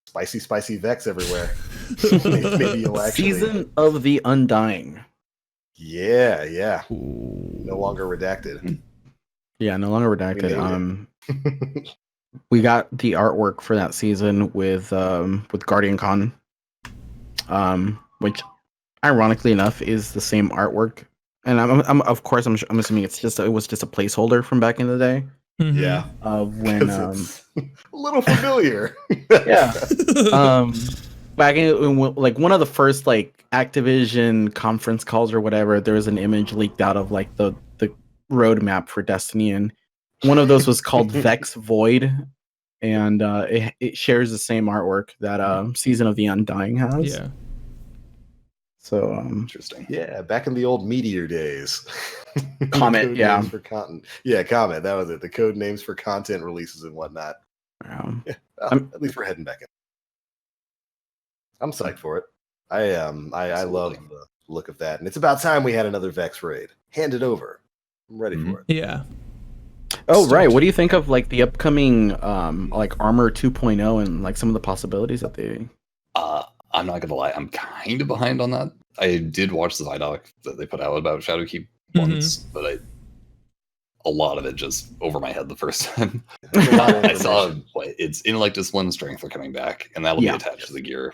Spicy Vex everywhere. Maybe you'll actually Season of the Undying. Yeah. No longer redacted. Yeah, no longer redacted. We got the artwork for that season with Guardian Con, which ironically enough is the same artwork. And I'm assuming it was just a placeholder from back in the day. Yeah. When it's a little familiar. Yeah. Back in like one of the first like Activision conference calls or whatever, there was an image leaked out of like the roadmap for Destiny, and one of those was called Vex Void, and it shares the same artwork that Season of the Undying has. Yeah. So Interesting. Yeah, back in the old Meteor days. Comet, Code names for Comet. That was it. The code names for content releases and whatnot. yeah. Well, at least we're heading back in. I'm psyched for it. I love the look of that, and it's about time we had another Vex raid. Hand it over. I'm ready for it. Yeah. Oh, right. What do you think of like the upcoming like Armor 2.0 and like some of the possibilities that they I'm not gonna lie, I'm kind of behind on that. I did watch the Vidoc that they put out about Shadowkeep once, but a lot of it just over my head the first time. I saw it's intellect, discipline, and strength are coming back, and that'll be attached to the gear.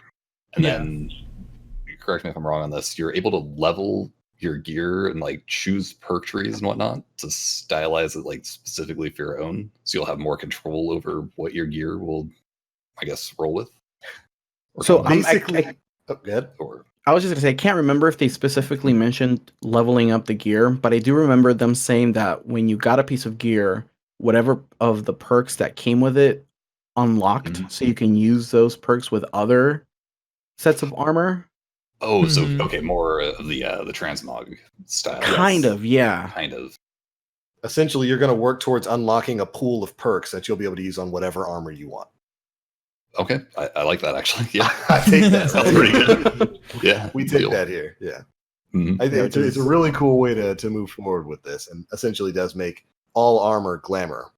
And then, correct me if I'm wrong on this, you're able to level your gear and like choose perk trees and whatnot to stylize it like specifically for your own, so you'll have more control over what your gear will, I guess, roll with. So basically, good. I was just gonna say I can't remember if they specifically mentioned leveling up the gear, but I do remember them saying that when you got a piece of gear, whatever of the perks that came with it unlocked, so you can use those perks with other sets of armor. Oh, so okay, more of the transmog style. Kind of. Essentially, you're going to work towards unlocking a pool of perks that you'll be able to use on whatever armor you want. Okay, I like that actually. Yeah, I take that. Sounds pretty good. Yeah, we take that here. Yeah, I think it's a really cool way to move forward with this, and essentially does make all armor glamour.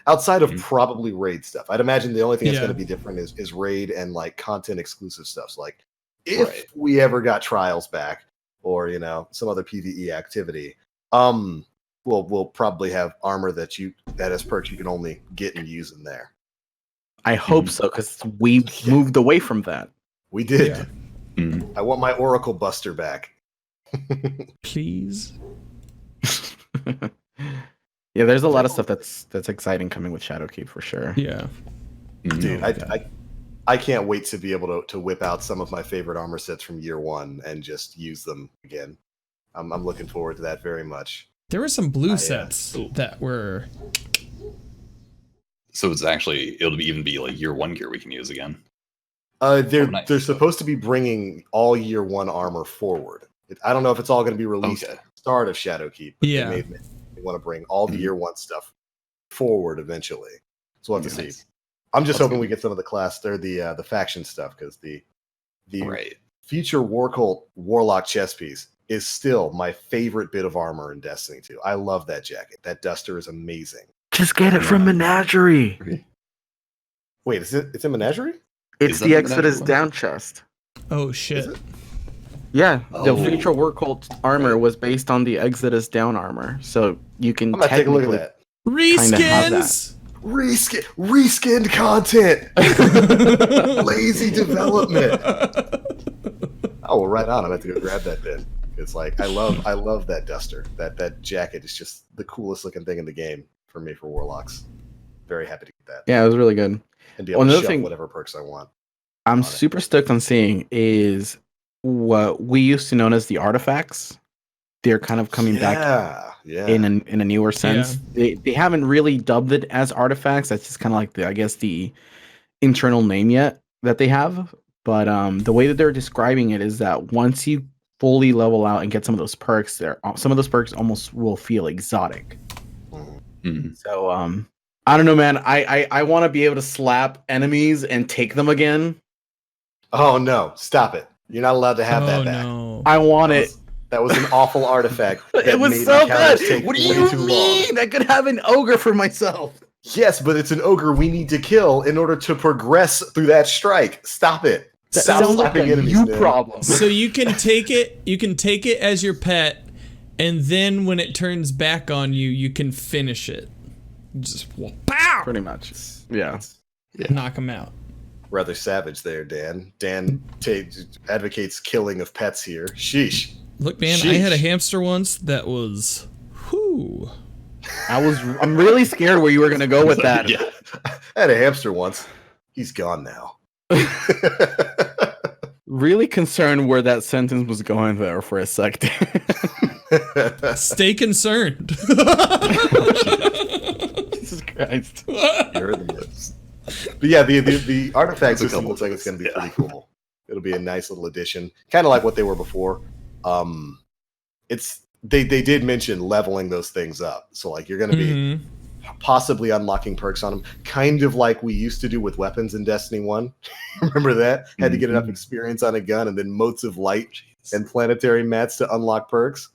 Outside of probably raid stuff, I'd imagine the only thing that's going to be different is raid and like content exclusive stuff. So like if we ever got trials back, or some other PvE activity, we'll probably have armor that has perks you can only get and use in there. I hope so, because we moved away from that. We did. Yeah. I want my Oracle Buster back. Please. Yeah, there's a lot of stuff that's exciting coming with Shadowkeep for sure. Yeah. Dude, I can't wait to be able to whip out some of my favorite armor sets from year one and just use them again. I'm looking forward to that very much. There were some blue sets that were... So it's actually, even be like year one gear we can use again. They're supposed to be bringing all year one armor forward. I don't know if it's all going to be released at the start of Shadowkeep. But they want to bring all the year one stuff forward eventually. So we'll have to see. I'm just hoping we get some of the class or the faction stuff, because the future War Cult Warlock chest piece is still my favorite bit of armor in Destiny 2. I love that jacket. That duster is amazing. Just get it from Menagerie. Wait, it's a Menagerie? It's the Exodus down chest. Oh shit. Yeah, the future War Cult armor was based on the Exodus down armor, so you can take a look at that. Reskins. Reskinned content. Lazy development. Oh, well, right on. I'm going to go grab that then. It's like I love that duster. That jacket is just the coolest looking thing in the game for me for Warlocks. Very happy to get that. Yeah, it was really good. And be able to shove whatever perks I want. I'm super stoked on seeing is what we used to know as the artifacts. They're kind of coming back in a newer sense. Yeah. They haven't really dubbed it as artifacts. That's just kind of like the internal name yet that they have. But the way that they're describing it is that once you fully level out and get some of those perks, some of those perks almost will feel exotic. Mm-hmm. So I don't know, man. I want to be able to slap enemies and take them again. Oh no! Stop it! You're not allowed to have that back. No. I want it. That was an awful artifact. It was so good. What do you mean? I could have an ogre for myself. Yes, but it's an ogre we need to kill in order to progress through that strike. Stop it. That sounds like a you problem. So you can take it. You can take it as your pet, and then when it turns back on you, you can finish it. Just pow. Pretty much. Yeah. Knock him out. Rather savage there, Dan. Dan advocates killing of pets here. Sheesh. Look, man, I had a hamster once that was, whoo. I'm really scared where you were going to go with that. Yeah. I had a hamster once. He's gone now. Really concerned where that sentence was going there for a second. Stay concerned. Jesus Christ. You're the most. But yeah, the artifact system looks like it's going to be pretty cool. It'll be a nice little addition, kind of like what they were before. They did mention leveling those things up, so like you're going to be possibly unlocking perks on them, kind of like we used to do with weapons in Destiny 1. Remember that? Had to get enough experience on a gun and then motes of light and planetary mats to unlock perks.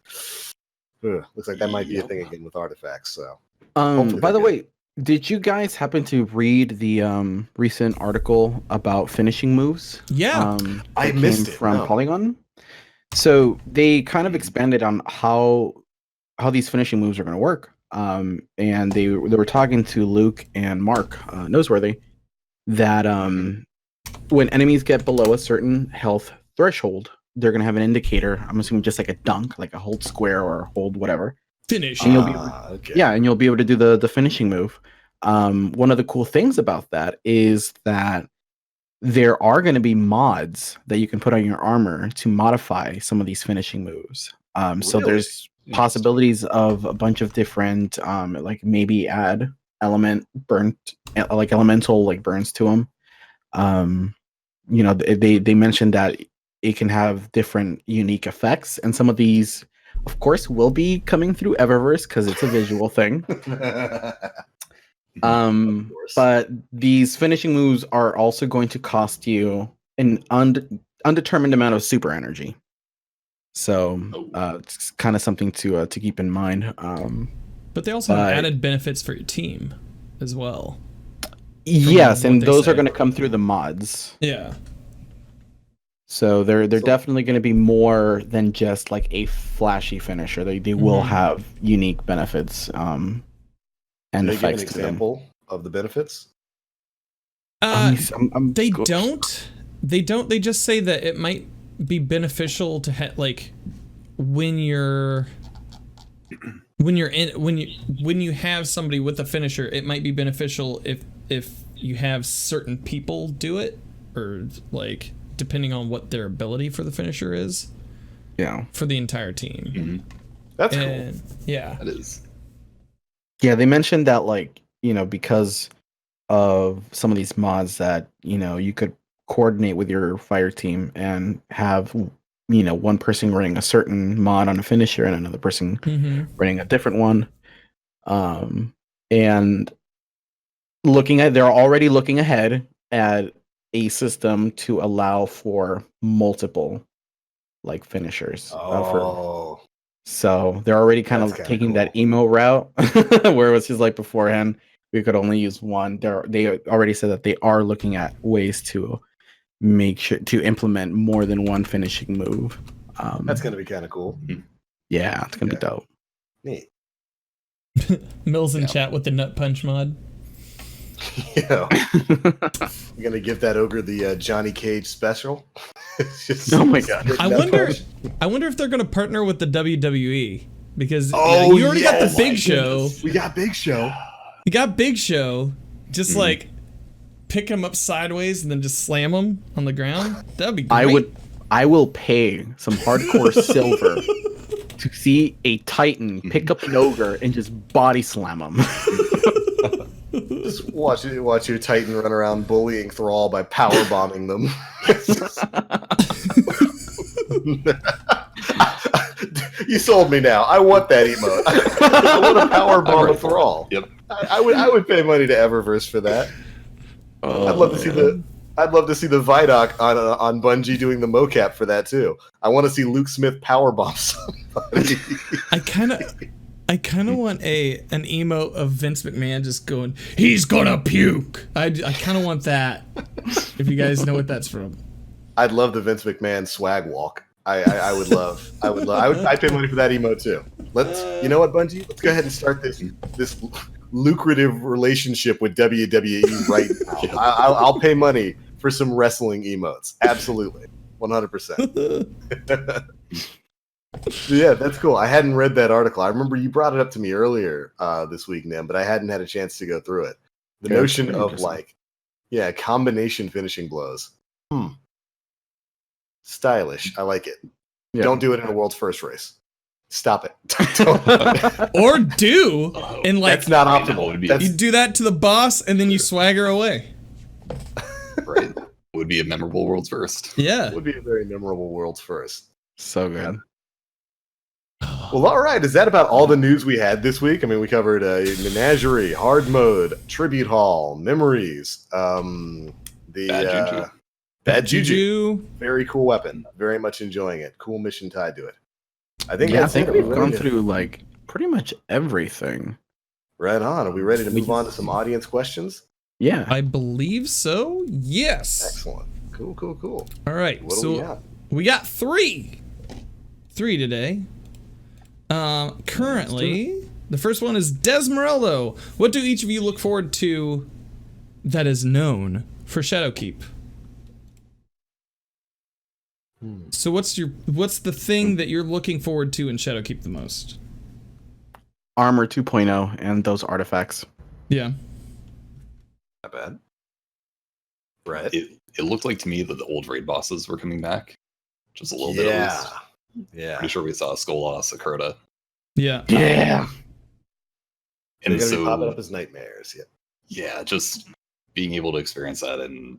Ugh, looks like that might be a thing again with artifacts. So, by the way, did you guys happen to read the recent article about finishing moves? Yeah, I missed it from Polygon. So they kind of expanded on how these finishing moves are going to work. And they were talking to Luke and Mark Noseworthy that when enemies get below a certain health threshold, they're going to have an indicator. I'm assuming just like a dunk, like a hold square or hold whatever. finish. And you'll be and you'll be able to do the finishing move. One of the cool things about that is that there are going to be mods that you can put on your armor to modify some of these finishing moves. So there's possibilities of a bunch of different, like maybe add elemental like burns to them. You know, they mentioned that it can have different unique effects, and some of these, of course, will be coming through Eververse because it's a visual thing. But these finishing moves are also going to cost you an undetermined amount of super energy. So it's kind of something to keep in mind. But they also have added benefits for your team as well. Yes, and those are going to come through the mods. Yeah. So they're definitely going to be more than just like a flashy finisher. They will have unique benefits and effects. Give an example of the benefits? They don't. They just say that it might be beneficial to like when you have somebody with a finisher, it might be beneficial if you have certain people do it, or like depending on what their ability for the finisher is. Yeah. For the entire team. That's cool. Yeah. That is. Yeah, they mentioned that, like, you know, because of some of these mods that, you know, you could coordinate with your fire team and have, you know, one person running a certain mod on a finisher and another person running a different one. And they're already looking ahead at a system to allow for multiple like finishers. So they're already kind of taking that emo route where it was just like beforehand we could only use one. They already said that they are looking at ways to make sure to implement more than one finishing move. That's gonna be kind of cool. Yeah, it's gonna be dope. Neat. Mills in chat with the nut punch mod. Yeah. You're gonna give that ogre the Johnny Cage special. Oh my god! I wonder if they're gonna partner with the WWE, because you already got the Big Show. We got Big Show. You got Big Show. Just like pick him up sideways and then just slam him on the ground. That'd be great. I will pay some hardcore silver to see a Titan pick up an ogre and just body slam him. Just watch your Titan run around bullying Thrall by power bombing them. You sold me now. I want that emote. I want a power bomb of Thrall. Yep. I would pay money to Eververse for that. I'd love to see the Vidoc on Bungie doing the mocap for that too. I want to see Luke Smith powerbomb somebody. I kind of want an emote of Vince McMahon just going, "He's gonna puke." I kind of want that. If you guys know what that's from. I'd love the Vince McMahon swag walk. I'd pay money for that emote too. You know what, Bungie? Let's go ahead and start this lucrative relationship with WWE right now. I'll pay money for some wrestling emotes. Absolutely. 100%. Yeah, that's cool. I hadn't read that article. I remember you brought it up to me earlier this week, Nim, but I hadn't had a chance to go through it. The notion of combination finishing blows. Stylish. I like it. Yeah. Don't do it in a world's first race. Stop it. Or do and like that's not optimal. You do that to the boss and then you swagger away. Right. Would be a memorable world's first. Yeah. Would be a very memorable world's first. So good. Well, all right. Is that about all the news we had this week? I mean, we covered Menagerie, Hard Mode, Tribute Hall, Memories, the Bad Juju. Bad Juju. Very cool weapon. Very much enjoying it. Cool mission tied to it. I think we've gone through like pretty much everything. Right on. Are we ready to move on to some audience questions? Yeah. I believe so. Yes. Excellent. Cool. All right. What do we got? We got three today. Currently, the first one is Desmeraldo. What do each of you look forward to that is known for Shadowkeep? So what's the thing that you're looking forward to in Shadowkeep the most? Armor 2.0 and those artifacts. Yeah. Not bad. Brett? It looked like to me that the old raid bosses were coming back. Just a little bit at least. Yeah. Pretty sure we saw Skolas, Akrota. Yeah. Yeah. They're And going to be popping so, up as nightmares. yeah, just being able to experience that in,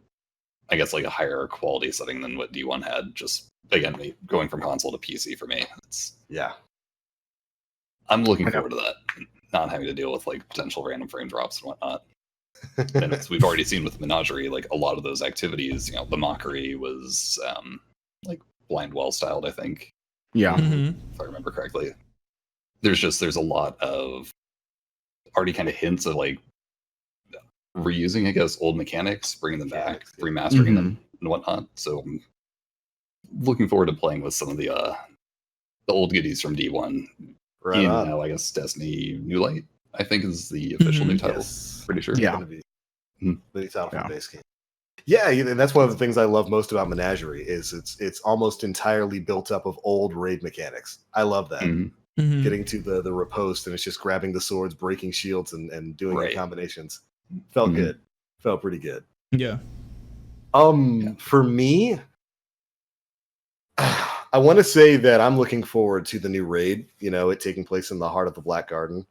I guess, like a higher quality setting than what D1 had. Just, again, going from console to PC for me. Yeah. I'm looking forward to that. Not having to deal with like potential random frame drops and whatnot. And as we've already seen with Menagerie, like a lot of those activities, the Mockery was like blind well styled, I think. Yeah. Mm-hmm. If I remember correctly. There's a lot of already kind of hints of like reusing, I guess, old mechanics, bringing them back, remastering them and whatnot. So I'm looking forward to playing with some of the old goodies from D1. Right on. Now, I guess Destiny New Light, I think, is the official new title. Yes. Pretty sure. Yeah. Gonna be the new title for the base game. Yeah, and that's one of the things I love most about Menagerie is it's almost entirely built up of old raid mechanics. I love that. Mm-hmm. Mm-hmm. Getting to the riposte and it's just grabbing the swords, breaking shields, and doing the combinations. Felt good. Felt pretty good. Yeah. For me, I want to say that I'm looking forward to the new raid, it taking place in the heart of the Black Garden,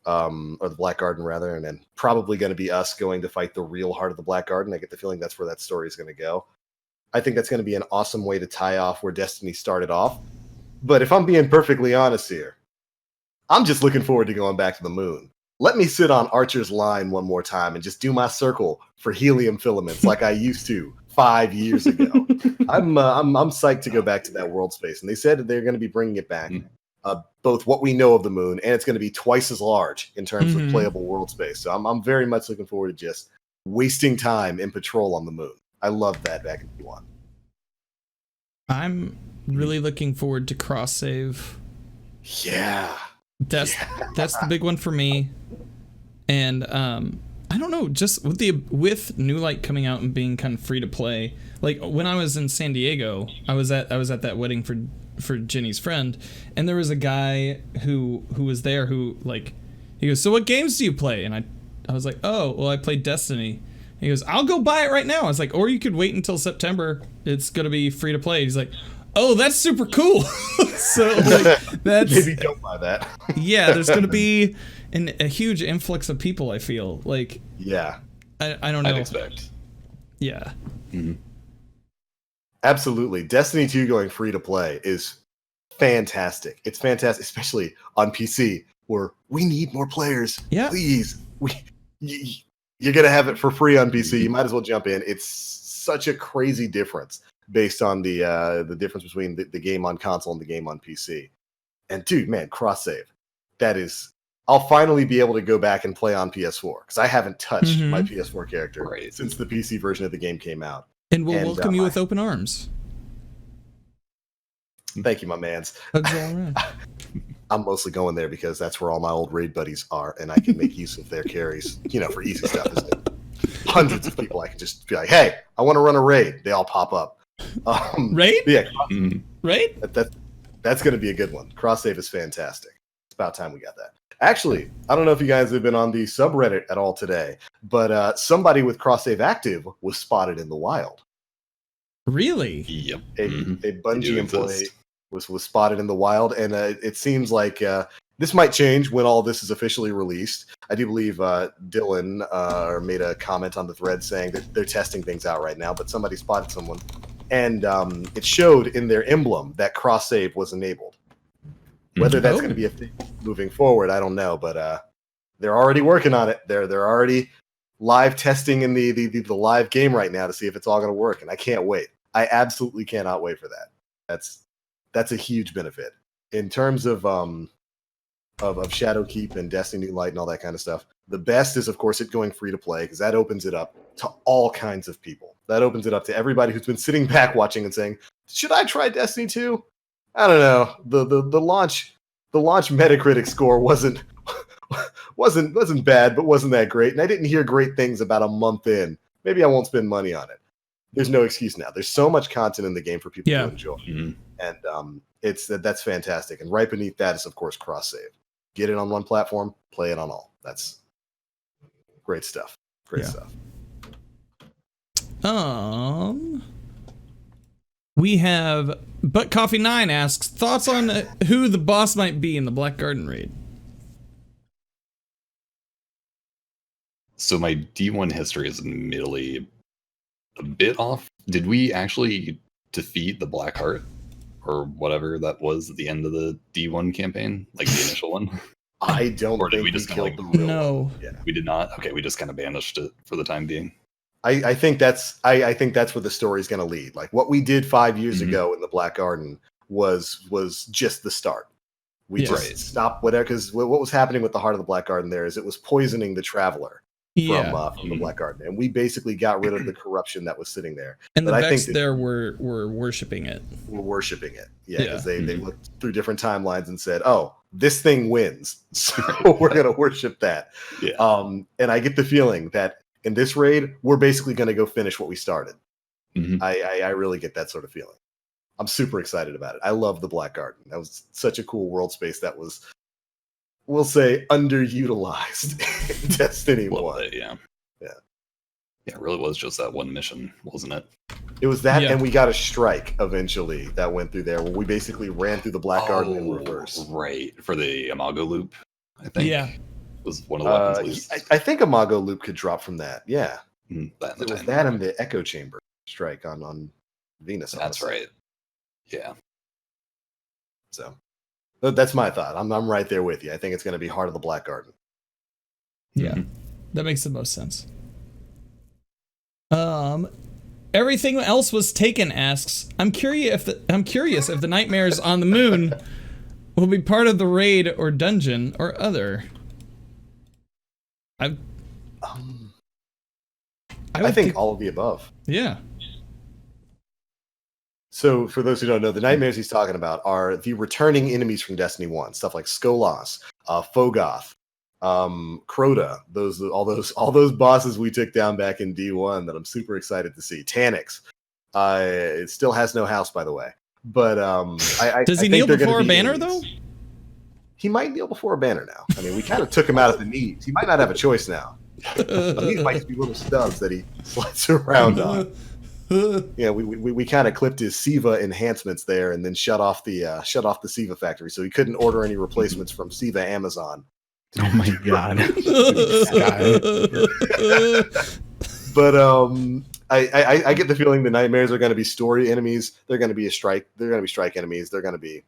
or the Black Garden rather, and then probably going to be us going to fight the real heart of the Black Garden. I get the feeling that's where that story is going to go. I think that's going to be an awesome way to tie off where Destiny started off. But if I'm being perfectly honest here, I'm just looking forward to going back to the moon. Let me sit on Archer's line one more time and just do my circle for helium filaments like I used to 5 years ago. I'm psyched to go back to that world space, and they said that they're going to be bringing it back. Both what we know of the moon, and it's going to be twice as large in terms of playable world space. So I'm very much looking forward to just wasting time in patrol on the moon. I love that back in T1. I'm really looking forward to cross save. Yeah. That's the big one for me. And I don't know, just with New Light coming out and being kind of free to play. Like when I was in San Diego, I was at that wedding for Jenny's friend, and there was a guy who was there who like he goes, "So what games do you play?" And I was like, "Oh, well, I played Destiny." He goes, "I'll go buy it right now." I was like, "Or you could wait until September. It's gonna be free to play." He's like, "Oh, that's super cool." So like, that's maybe don't buy that. Yeah, there's gonna be a huge influx of people. I feel like. Yeah. I don't know. I'd expect. Yeah. Mm-hmm. Absolutely. Destiny 2 going free to play is fantastic. It's fantastic, especially on PC where we need more players. Yeah. Please. You're going to have it for free on PC. You might as well jump in. It's such a crazy difference based on the difference between the game on console and the game on PC. And dude, man, cross save. That is, I'll finally be able to go back and play on PS4 because I haven't touched my PS4 character since the PC version of the game came out. And we'll welcome you with open arms. Thank you, my mans. Hugs all around. I'm mostly going there because that's where all my old raid buddies are, and I can make use of their carries, for easy stuff. Isn't it? Hundreds of people I can just be like, hey, I want to run a raid. They all pop up. Raid? Yeah. Raid? That's going to be a good one. Cross save is fantastic. It's about time we got that. Actually, I don't know if you guys have been on the subreddit at all today, but somebody with cross save active was spotted in the wild. Really? Yep. A Bungie employee was spotted in the wild, and it seems like this might change when all this is officially released. I do believe Dylan made a comment on the thread saying that they're testing things out right now, but somebody spotted someone, and it showed in their emblem that cross save was enabled. Whether that's going to be a thing moving forward, I don't know, but they're already working on it. They're already live testing in the live game right now to see if it's all going to work, and I can't wait. I absolutely cannot wait for that. That's a huge benefit in terms of Shadowkeep and Destiny New Light and all that kind of stuff. The best is, of course, it going free to play, because that opens it up to all kinds of people. That opens it up to everybody who's been sitting back watching and saying, "Should I try Destiny 2?" I don't know. The launch Metacritic score wasn't bad, but wasn't that great. And I didn't hear great things about a month in. Maybe I won't spend money on it. There's no excuse now. There's so much content in the game for people to enjoy, and that's fantastic. And right beneath that is, of course, cross save. Get it on one platform, play it on all. That's great stuff. Great stuff. We have But Coffee 9 asks thoughts on who the boss might be in the Black Garden raid. So my D1 history is admittedly a bit off. Did we actually defeat the Black Heart or whatever that was at the end of the D1 campaign, like the initial one? I don't or did think we just killed like, the real No. one. Yeah. We did not. Okay, we just kind of banished it for the time being. I think that's where the story's going to lead. Like what we did 5 years ago in the Black Garden was just the start. We just stopped whatever, because what was happening with the Heart of the Black Garden there is it was poisoning the Traveler from the Black Garden, and we basically got rid of the corruption that was sitting there. And the Vex there were worshipping it. We're worshipping it, because they looked through different timelines and said, "Oh, this thing wins, so we're gonna worship that." Yeah. And I get the feeling that in this raid, we're basically going to go finish what we started. I really get that sort of feeling. I'm super excited about it. I love the Black Garden. That was such a cool world space that was, we'll say, underutilized in Destiny 1. Yeah, it really was just that one mission, wasn't it? It was that, and we got a strike eventually that went through there, where we basically ran through the Black Garden in reverse. Right, for the Imago loop, I think. Yeah. Was one of the weapons. I think Imago loop could drop from that. Yeah, it was that and the Echo Chamber strike on Venus. That's right. Yeah. So that's my thought. I'm right there with you. I think it's going to be Heart of the Black Garden. Yeah, that makes the most sense. Everything else was taken. Asks, I'm curious if the nightmares on the moon will be part of the raid or dungeon or other. I think all of the above. Yeah. So for those who don't know, the nightmares he's talking about are the returning enemies from Destiny 1. Stuff like Skolas, Fogoth, Crota, all those bosses we took down back in D1 that I'm super excited to see. Taniks. It still has no house, by the way. But does he kneel before a banner though? He might kneel before a banner now. I mean, we kind of took him out of the knees. He might not have a choice now. These might be little stubs that he slides around on. Yeah, we kind of clipped his Siva enhancements there, and then shut off the Siva factory, so he couldn't order any replacements from Siva Amazon. Oh my god! But I get the feeling the nightmares are going to be story enemies. They're going to be strike enemies. They're going to be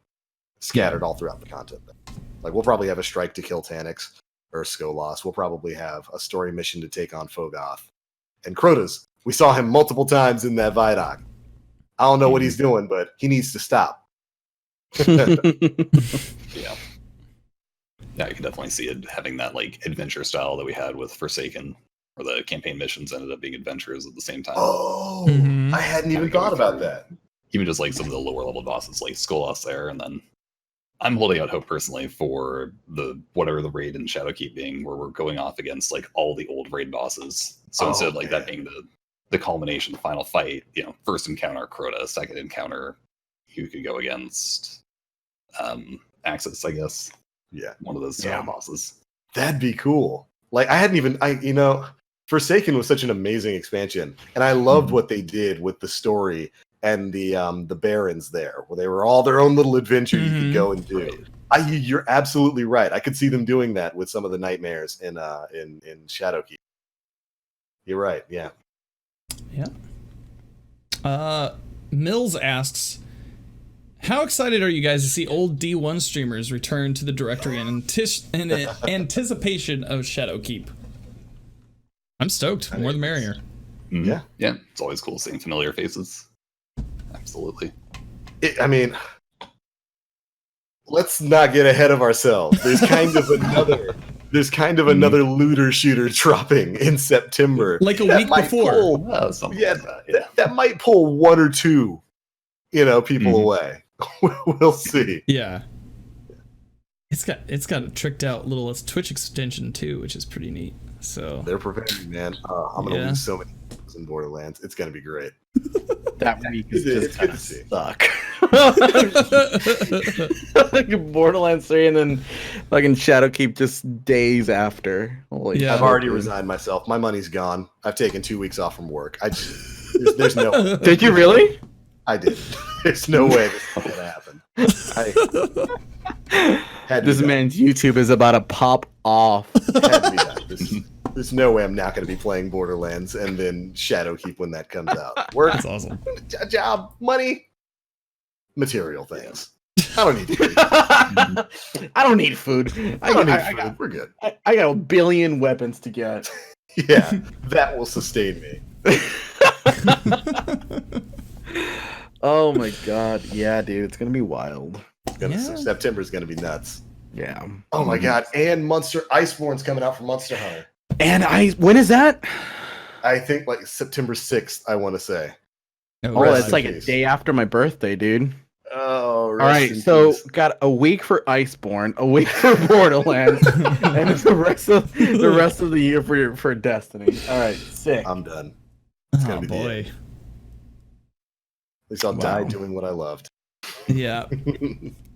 scattered all throughout the content. Like we'll probably have a strike to kill Taniks or Skolas. We'll probably have a story mission to take on Fogoth and Crota's. We saw him multiple times in that Vidoc. I don't know what he's doing, but he needs to stop. Yeah, I can definitely see it having that like adventure style that we had with Forsaken, where the campaign missions ended up being adventures at the same time. Oh, I hadn't even thought about that. Even just like some of the lower level bosses like Skolas there, and then I'm holding out hope personally for the whatever the raid in Shadowkeep being, where we're going off against like all the old raid bosses. So instead of like that being the culmination, the final fight, first encounter Crota, second encounter you could go against Axis, I guess. Yeah, one of those style bosses. That'd be cool. Like I hadn't even Forsaken was such an amazing expansion, and I loved what they did with the story and the Barons there, where they were all their own little adventure you could go and do. Right. You're absolutely right. I could see them doing that with some of the nightmares in Shadowkeep. You're right. Yeah. Yeah. Mills asks, How excited are you guys to see old D1 streamers return to the directory in anticipation of Shadowkeep? I'm stoked. More the merrier. Mhm. Yeah. Yeah. It's always cool seeing familiar faces. Absolutely. I mean, let's not get ahead of ourselves. There's kind of another looter shooter dropping in September. Like a that week might before. pull- Something yeah, like that. Yeah. that might pull one or two, people away. We'll see. Yeah. It's got a tricked out little Twitch extension too, which is pretty neat. So They're preparing, man. I'm gonna lose so many in Borderlands. It's gonna be great. That week is It's just good gonna to see. suck. Like Borderlands 3 and then fucking Shadowkeep just days after. Holy Yeah. I've shit, already dude. resigned myself. My money's gone. I've taken 2 weeks off from work. There's no. Did you really? I did. There's no way this is gonna happen. This man's YouTube is about to pop off. Had to be done. There's no way I'm not going to be playing Borderlands and then Shadowkeep when that comes out. Work, that's awesome. job, money, material things. I don't need food. I don't need food. I don't need food. We're good. I got a billion weapons to get. Yeah, that will sustain me. Oh my god. Yeah, dude. It's going to be wild. September's going to be nuts. Yeah. Oh my god. And Iceborne's coming out for Monster Hunter. And when is that? I think like September 6th, I want to say. Oh, Oh, Rest it's in like peace. a day after my birthday, dude. Oh, All right, so got a week for Iceborne, a week for Borderlands, and the rest of the year for Destiny. All right, sick. I'm done. It's Oh gonna be the boy. end. At least I'll die doing what I loved. Yeah.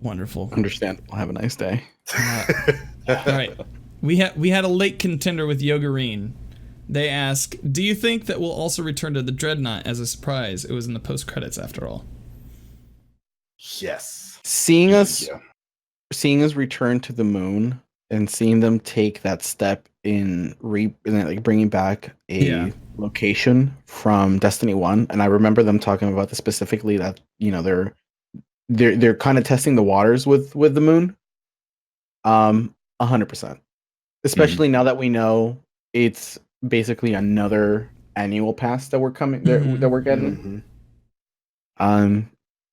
Wonderful. Understandable. Have a nice day. All right. We had a late contender with Yogarine. They ask, do you think that we'll also return to the Dreadnought as a surprise? It was in the post credits after all. Yes. Seeing us Yeah. return to the moon and seeing them take that step in like bringing back a location from Destiny 1, and I remember them talking about this specifically, that they're kind of testing the waters with the moon. 100%. Especially now that we know it's basically another annual pass that we're getting. Mhm.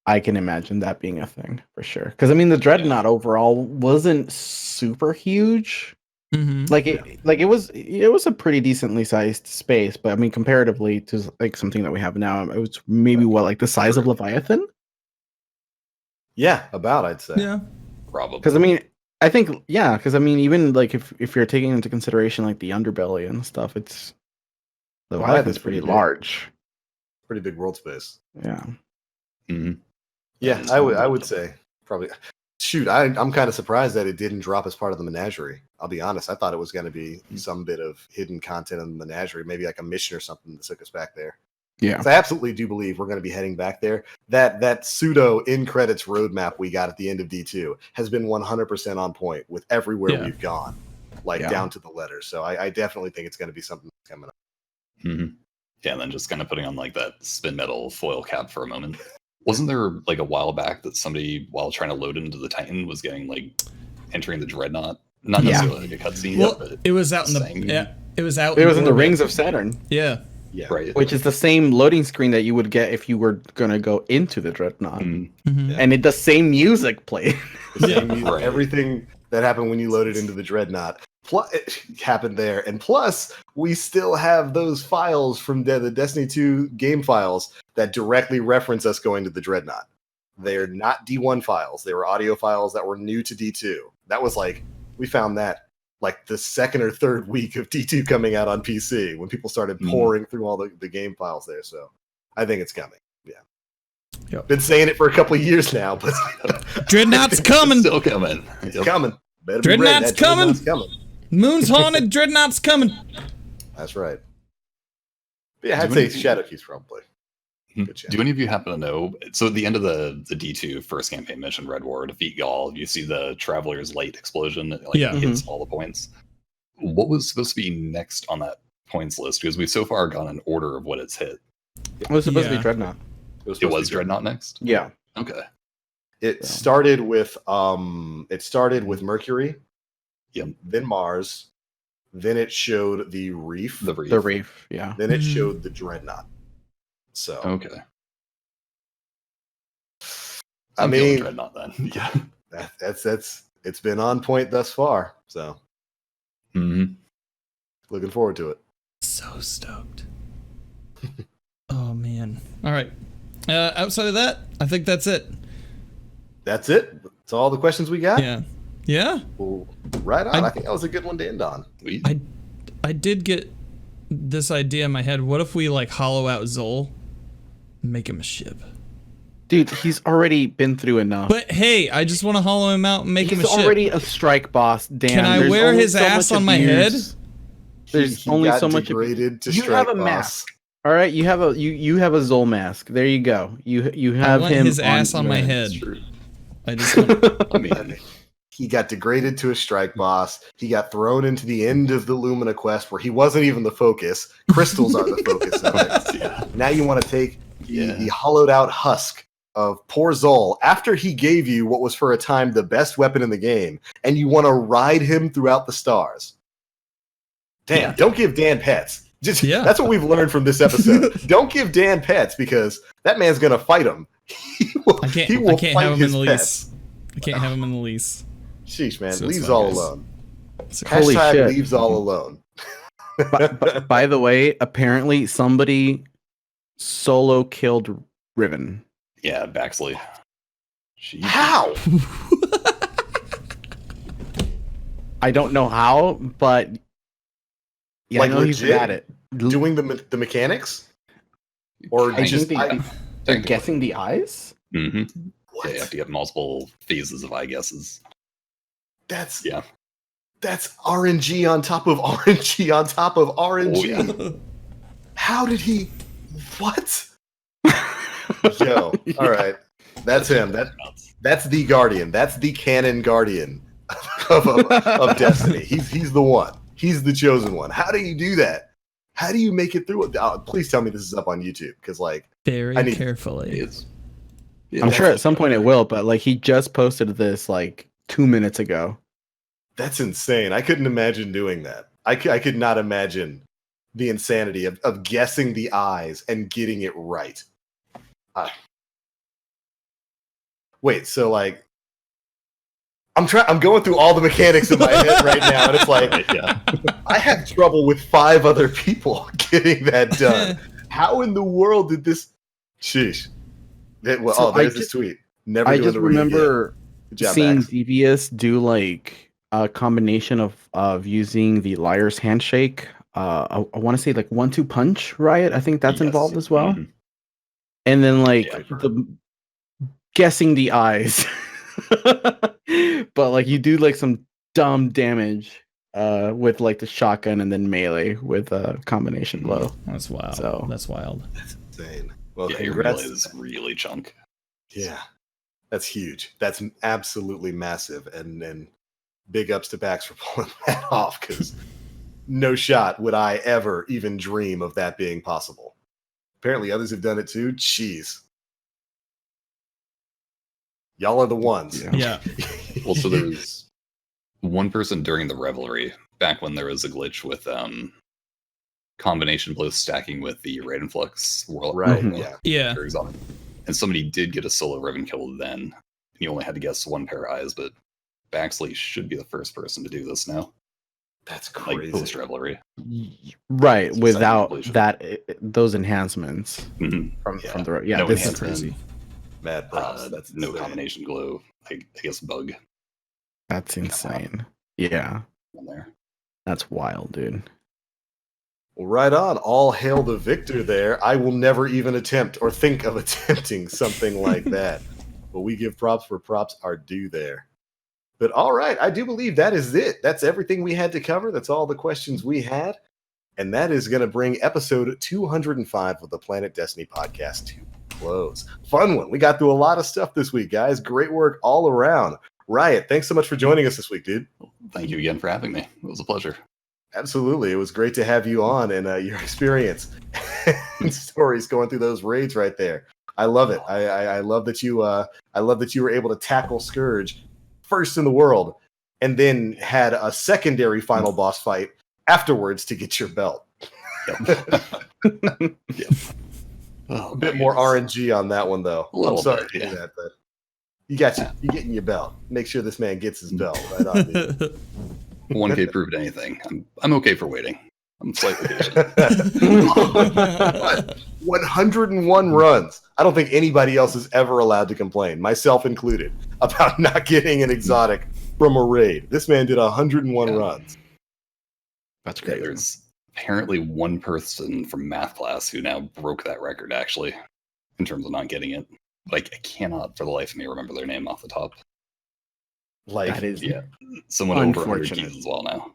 I can imagine that being a thing for sure. Because I mean, the Dreadnought overall wasn't super huge. Mm-hmm. It was a pretty decently sized space, but I mean, comparatively to like something that we have now, it was maybe like the size of Leviathan. Yeah, about I'd say. Yeah. Probably. Because I mean, even like if you're taking into consideration like the underbelly and stuff, it's Leviathan's pretty big. large. Pretty big world space. Yeah. Mhm. Yeah, I would say probably. Shoot, I'm kind of surprised that it didn't drop as part of the menagerie. I'll be honest. I thought it was going to be some bit of hidden content in the menagerie, maybe like a mission or something that took us back there. Yeah. So I absolutely do believe we're going to be heading back there. That pseudo in credits roadmap we got at the end of D2 has been 100% on point with everywhere we've gone, down to the letter. So I definitely think it's going to be something that's coming up. Mm-hmm. Yeah, and then just kind of putting on like that spin metal foil cap for a moment. Wasn't there like a while back that somebody, while trying to load into the Titan, was getting like entering the Dreadnought? Not necessarily like a cutscene. Well, but it was out in it was out. It was in the orbit. Rings of Saturn. Yeah. Yeah. Right. Which is the same loading screen that you would get if you were gonna go into the Dreadnought. Mm-hmm. Yeah. And the same music played. The same Yeah. music, Right. Everything that happened when you loaded into the Dreadnought it happened there. And plus, we still have those files from the Destiny 2 game files that directly reference us going to the Dreadnought. They're not D1 files. They were audio files that were new to D2. That was we found that like the second or third week of D2 coming out on PC when people started pouring through all the game files there. So I think it's coming. Yeah. Yep. Been saying it for a couple of years now, but Dreadnought's coming. Still coming. it's Yep. coming. Better be Dreadnought's ready. That coming. Dreadnought's coming. Moon's haunted. Dreadnought's coming. That's right. But yeah, I'd say Shadowkeep's probably. Good chance. Do any of you happen to know? So at the end of the D2 first campaign mission, Red War, defeat Gaul, you see the Traveler's Light explosion. It hits all the points. What was supposed to be next on that points list? Because we've so far gone in order of what it's hit. It was supposed to be Dreadnought. It was Dreadnought next? Yeah. Okay. It Yeah. started with Mercury, Yep. then Mars, then it showed the Reef, The Reef. The Reef, yeah. then it Mhm. showed the Dreadnought. So Okay. I I'm feeling mean, Dreadnought then. Yeah. that's it's been on point thus far. So Mm-hmm. looking forward to it. So stoked. Oh man. All right. Outside of that, I think that's it. That's it. That's all the questions we got. Yeah. Yeah. Well, right on. I think that was a good one to end on. I did get this idea in my head. What if we like hollow out Zol and make him a ship? Dude, he's already been through enough. But hey, I just want to hollow him out and make him a He's ship. already a strike boss. Dan, Can I there's wear only his so ass much on my abuse. head? There's He only got so much degraded to You strike have a boss. mask. All right, you have a Zol mask. There you go. You have I want him his ass on my your- head. It's true. I just want, I mean, He got degraded to a strike boss. He got thrown into the end of the Lumina quest where he wasn't even the focus. Crystals are the focus of it. yeah. Now you want to take Yeah. the hollowed out husk of poor Zol after he gave you what was for a time the best weapon in the game, and you want to ride him throughout the stars. Damn, Yeah. don't give Dan pets. Just Yeah. That's what we've learned from this episode. Don't give Dan pets because that man's gonna fight him. He will, I he can't will have fight him in his the pets. lease. I can't have him in the lease. Sheesh, man. So it's Leaves fine, all guys. alone. So- Holy Hashtag shit. leaves all alone. By the way, apparently somebody solo killed Riven. Yeah, Baxley. She- How? I don't know how, but yeah, Like I know he's legit? at it. Doing the mechanics? Or I just think they're Technically. guessing the eyes. Mhm. what? Yeah, you have to get multiple phases of eye guesses. That's Yeah. That's RNG on top of RNG on top of RNG. Oh, yeah. How did he? What? Yo, all right. That's him. That's the Guardian. That's the canon Guardian of Destiny. He's the one. He's the chosen one. How do you do that? How do you make it through it? Please tell me this is up on YouTube because like Very I need- carefully. It's, I'm sure at some point it will, but like he just posted this like 2 minutes ago. that's insane. I couldn't imagine doing that. I could not imagine the insanity of guessing the eyes and getting it right. Wait, so like I'm going through all the mechanics in my head right now, and it's like yeah. I have trouble with 5 other people getting that done. How in the world did this? Sheesh. So There's I this tweet. Never. I doing just the read again. remember Good job, seeing Max. Devious do like a combination of using the liar's handshake. I want to say like 1-2 punch Riot. I think that's Yes. involved as well. Mhm. And then like Yeah. the guessing the eyes. But like you do like some dumb damage with like the shotgun and then melee with a combination blow. That's wild. So- That's wild. That's insane. Well, Yeah, your congrats. melee is really chunk. Yeah, that's huge. That's absolutely massive, and big ups to Bax for pulling that off because no shot would I ever even dream of that being possible. Apparently, others have done it too. Jeez, y'all are the ones. Yeah. Yeah. Well, so there was one person during the Revelry, back when there was a glitch with combination blows stacking with the Raid and Flux world. Right. Mhm. Yeah. Yeah. characters on it. And somebody did get a solo Riven kill then. And you only had to guess one pair of eyes, but Baxley should be the first person to do this now. That's Like crazy. post Revelry. Right, It's without completion. that those enhancements Mhm. from Yeah. from the yeah. No this That's is enhancement. crazy. Mad props. Uh, That's no insane. combination glow. I guess bug that's insane. Yeah, in there. that's wild, dude. Well, right on. All hail the victor there. I will never even attempt or think of attempting something like that. But we give props where props are due there. But all right, I do believe that is it. That's everything we had to cover. That's all the questions we had. And that is going to bring episode 205 of the Planet Destiny podcast to close. Fun one. We got through a lot of stuff this week, guys. Great work all around. Riot, thanks so much for joining us this week, dude. Thank you again for having me. It was a pleasure. Absolutely. It was great to have you on and your experience and stories going through those raids right there. I love it. I love that you were able to tackle Scourge first in the world, and then had a secondary final boss fight afterwards to get your belt. Yep. Yep. Oh, A bit more RNG on that one, though. I'm sorry bit, to hear that, but you got you. You're getting your belt. Make sure this man gets his belt. Right on, dude. 1K proved anything. I'm okay for waiting. I'm slightly patient. 101 runs. I don't think anybody else is ever allowed to complain, myself included, about not getting an exotic from a raid. This man did 101 runs. That's Yeah, great. there's apparently one person from math class who now broke that record, actually, in terms of not getting it. But I cannot, for the life of me, remember their name off the top. Like, That is Someone over 100 unfortunate. keys as well now.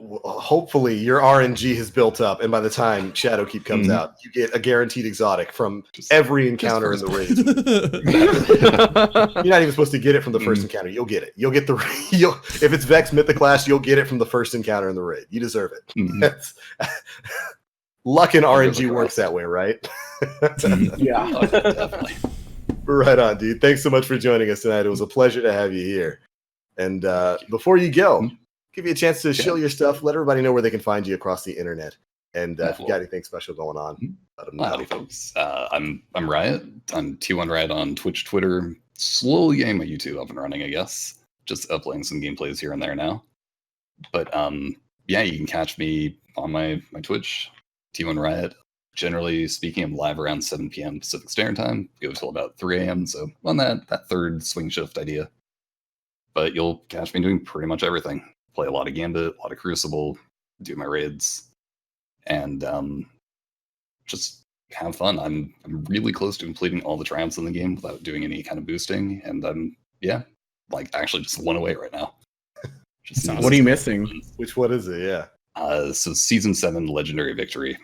hopefully your RNG has built up, and by the time Shadowkeep comes out, you get a guaranteed exotic from every encounter in the raid. You're not even supposed to get it from the first encounter. You'll get it. You'll get the if it's Vex Mythoclast, you'll get it from the first encounter in the raid. You deserve it. That's, luck in RNG works that way, right? Yeah. Oh, definitely. Right on, dude. Thanks so much for joining us tonight. It was a pleasure to have you here. And before you go, give you a chance to show your stuff. Let everybody know where they can find you across the internet. And if you got anything special going on, let them know. Howdy, folks. I'm Riot. I'm T1Riot on Twitch, Twitter. Slowly getting my YouTube up and running, I guess. Just uploading some gameplays here and there now. But yeah, you can catch me on my Twitch, T1Riot. Generally speaking, I'm live around 7 p.m. Pacific Standard Time. Go till about 3 a.m. So on that third swing shift idea. But you'll catch me doing pretty much everything. Play a lot of Gambit, a lot of Crucible, do my raids, and just have fun. I'm really close to completing all the triumphs in the game without doing any kind of boosting, and I'm actually just one away right now. What are you missing? Which one is it? Yeah. So Season 7 Legendary Victory.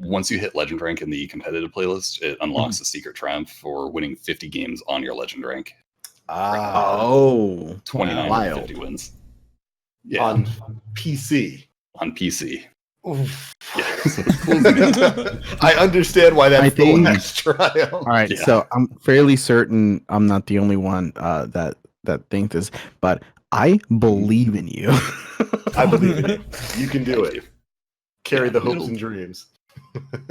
Once you hit Legend rank in the competitive playlist, it unlocks a secret triumph for winning 50 games on your Legend rank. Oh, 29 wild. 50 wins. Yeah. On PC. On PC. Oof. Yeah. So it's closing in. I understand why that's the think- last trial. All right, Yeah. so I'm fairly certain I'm not the only one that think this, but I believe in you. I believe in you. You can do Thank it. you. Carry the Yeah, hopes and dreams.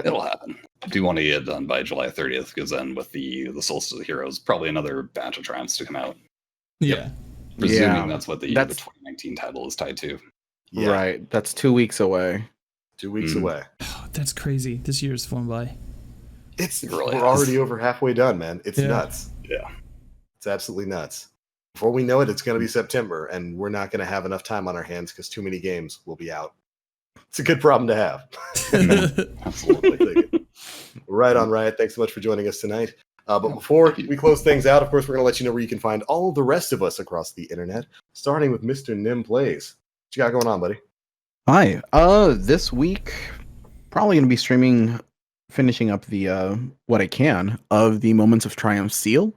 It'll happen. I do want to get it done by July 30th, because then with the Solstice of Heroes, probably another batch of triumphs to come out. Yeah. Presuming that's what the 2019 title is tied to. Yeah. Right, that's 2 weeks away. 2 weeks away. Oh, that's crazy. This year's flown by. It's It really we're has. already over halfway done, man. It's Yeah. nuts. Yeah. It's absolutely nuts. Before we know it, it's going to be September, and we're not going to have enough time on our hands because too many games will be out. It's a good problem to have. Absolutely. Right on, Riot. Thanks so much for joining us tonight. But before we close things out, of course, we're going to let you know where you can find all of the rest of us across the internet, starting with Mr. Nim Plays. What you got going on, buddy? Hi. This week probably gonna be streaming, finishing up the what I can of the Moments of Triumph seal.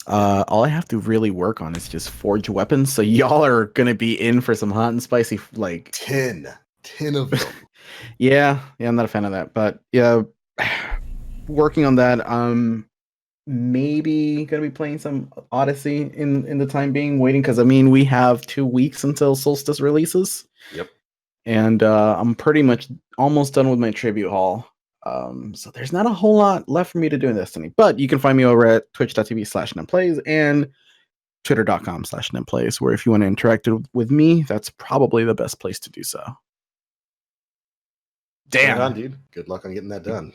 All I have to really work on is just forge weapons. So y'all are gonna be in for some hot and spicy, like 10 of them. yeah, I'm not a fan of that, but yeah, working on that. Maybe gonna be playing some Odyssey in the time being, waiting because I mean we have 2 weeks until Solstice releases. Yep. And I'm pretty much almost done with my tribute haul. So there's not a whole lot left for me to do in Destiny, but you can find me over at twitch.tv/nemplays and twitter.com/nemplays, where if you want to interact with me, that's probably the best place to do so. Right on, dude. Good luck on getting that done.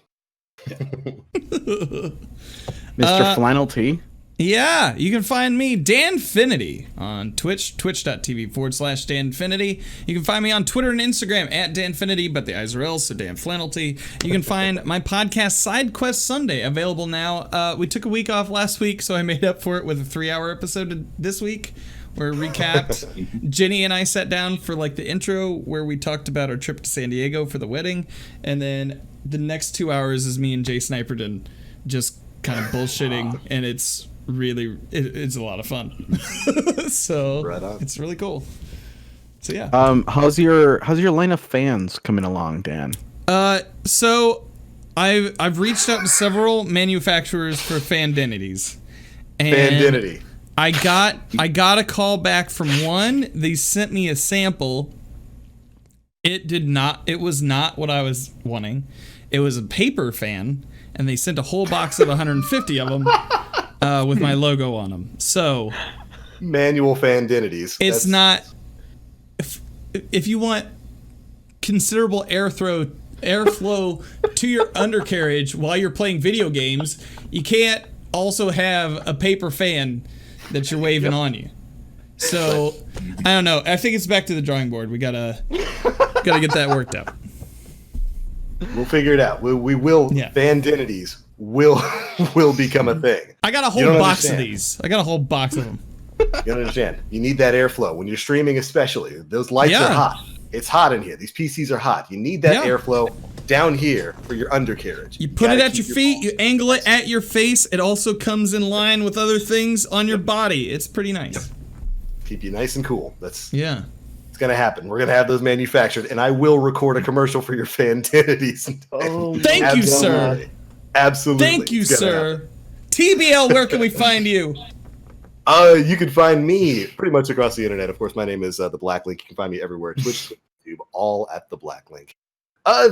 Mr. Flannel T. Yeah, you can find me, Danfinity, on Twitch, twitch.tv/Danfinity. You can find me on Twitter and Instagram at Danfinity, but the eyes are L, so Dan Flannelty. You can find my podcast, Side Quest Sunday, available now. We took a week off last week, so I made up for it with a 3-hour episode this week, where we recapped. Jenny and I sat down for like the intro, where we talked about our trip to San Diego for the wedding, and then the next 2 hours is me and Jay Sniperton just kind of bullshitting, and it's really it's a lot of fun. So Right on. it's really cool. So yeah. How's your line of fans coming along, Dan? So I've reached out to several manufacturers for Fandinities. Fandinity. I got a call back from one. They sent me a sample. It was not what I was wanting. It was a paper fan, and they sent a whole box of 150 of them with my logo on them. So manual Fandinities. It's not. If you want considerable airflow to your undercarriage while you're playing video games, you can't also have a paper fan that you're waving on you. So I don't know. I think it's back to the drawing board. We gotta get that worked out. We'll figure it out. We will. Yeah. Fandinities will become a thing. I got a whole box of these. I got a whole box of them. You don't understand. You need that airflow when you're streaming, especially. Those lights are hot. It's hot in here. These PCs are hot. You need that airflow down here for your undercarriage. You put it at your feet. You angle it at your face. It also comes in line with other things on your body. It's pretty nice. Keep you nice and cool. It's gonna happen. We're gonna have those manufactured, and I will record a commercial for your Fandinities. Oh, thank you, sir. Absolutely. Thank you, sir. TBL, where can we find you? You can find me pretty much across the internet. Of course, my name is The Black Link. You can find me everywhere. Twitch, YouTube, all at The Black Link.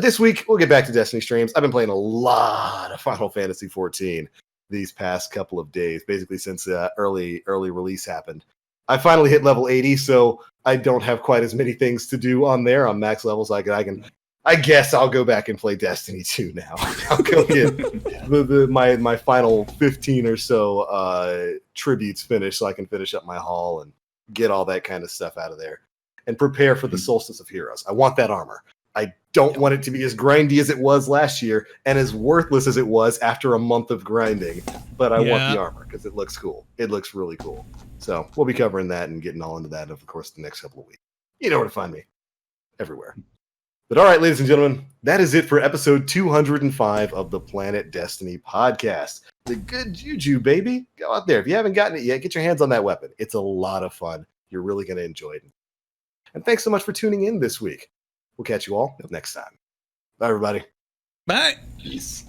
This week, we'll get back to Destiny streams. I've been playing a lot of Final Fantasy XIV these past couple of days, basically since early release happened. I finally hit level 80, so I don't have quite as many things to do on there on max levels. I guess I'll go back and play Destiny 2 now. I'll go get my final 15 or so tributes finished so I can finish up my haul and get all that kind of stuff out of there and prepare for the Solstice of Heroes. I want that armor. I don't want it to be as grindy as it was last year and as worthless as it was after a month of grinding, but I want the armor because it looks cool. It looks really cool. So we'll be covering that and getting all into that, of course, the next couple of weeks. You know where to find me. Everywhere. But all right, ladies and gentlemen, that is it for episode 205 of the Planet Destiny podcast. The good juju, baby. Go out there. If you haven't gotten it yet, get your hands on that weapon. It's a lot of fun. You're really going to enjoy it. And thanks so much for tuning in this week. We'll catch you all next time. Bye, everybody. Bye. Peace.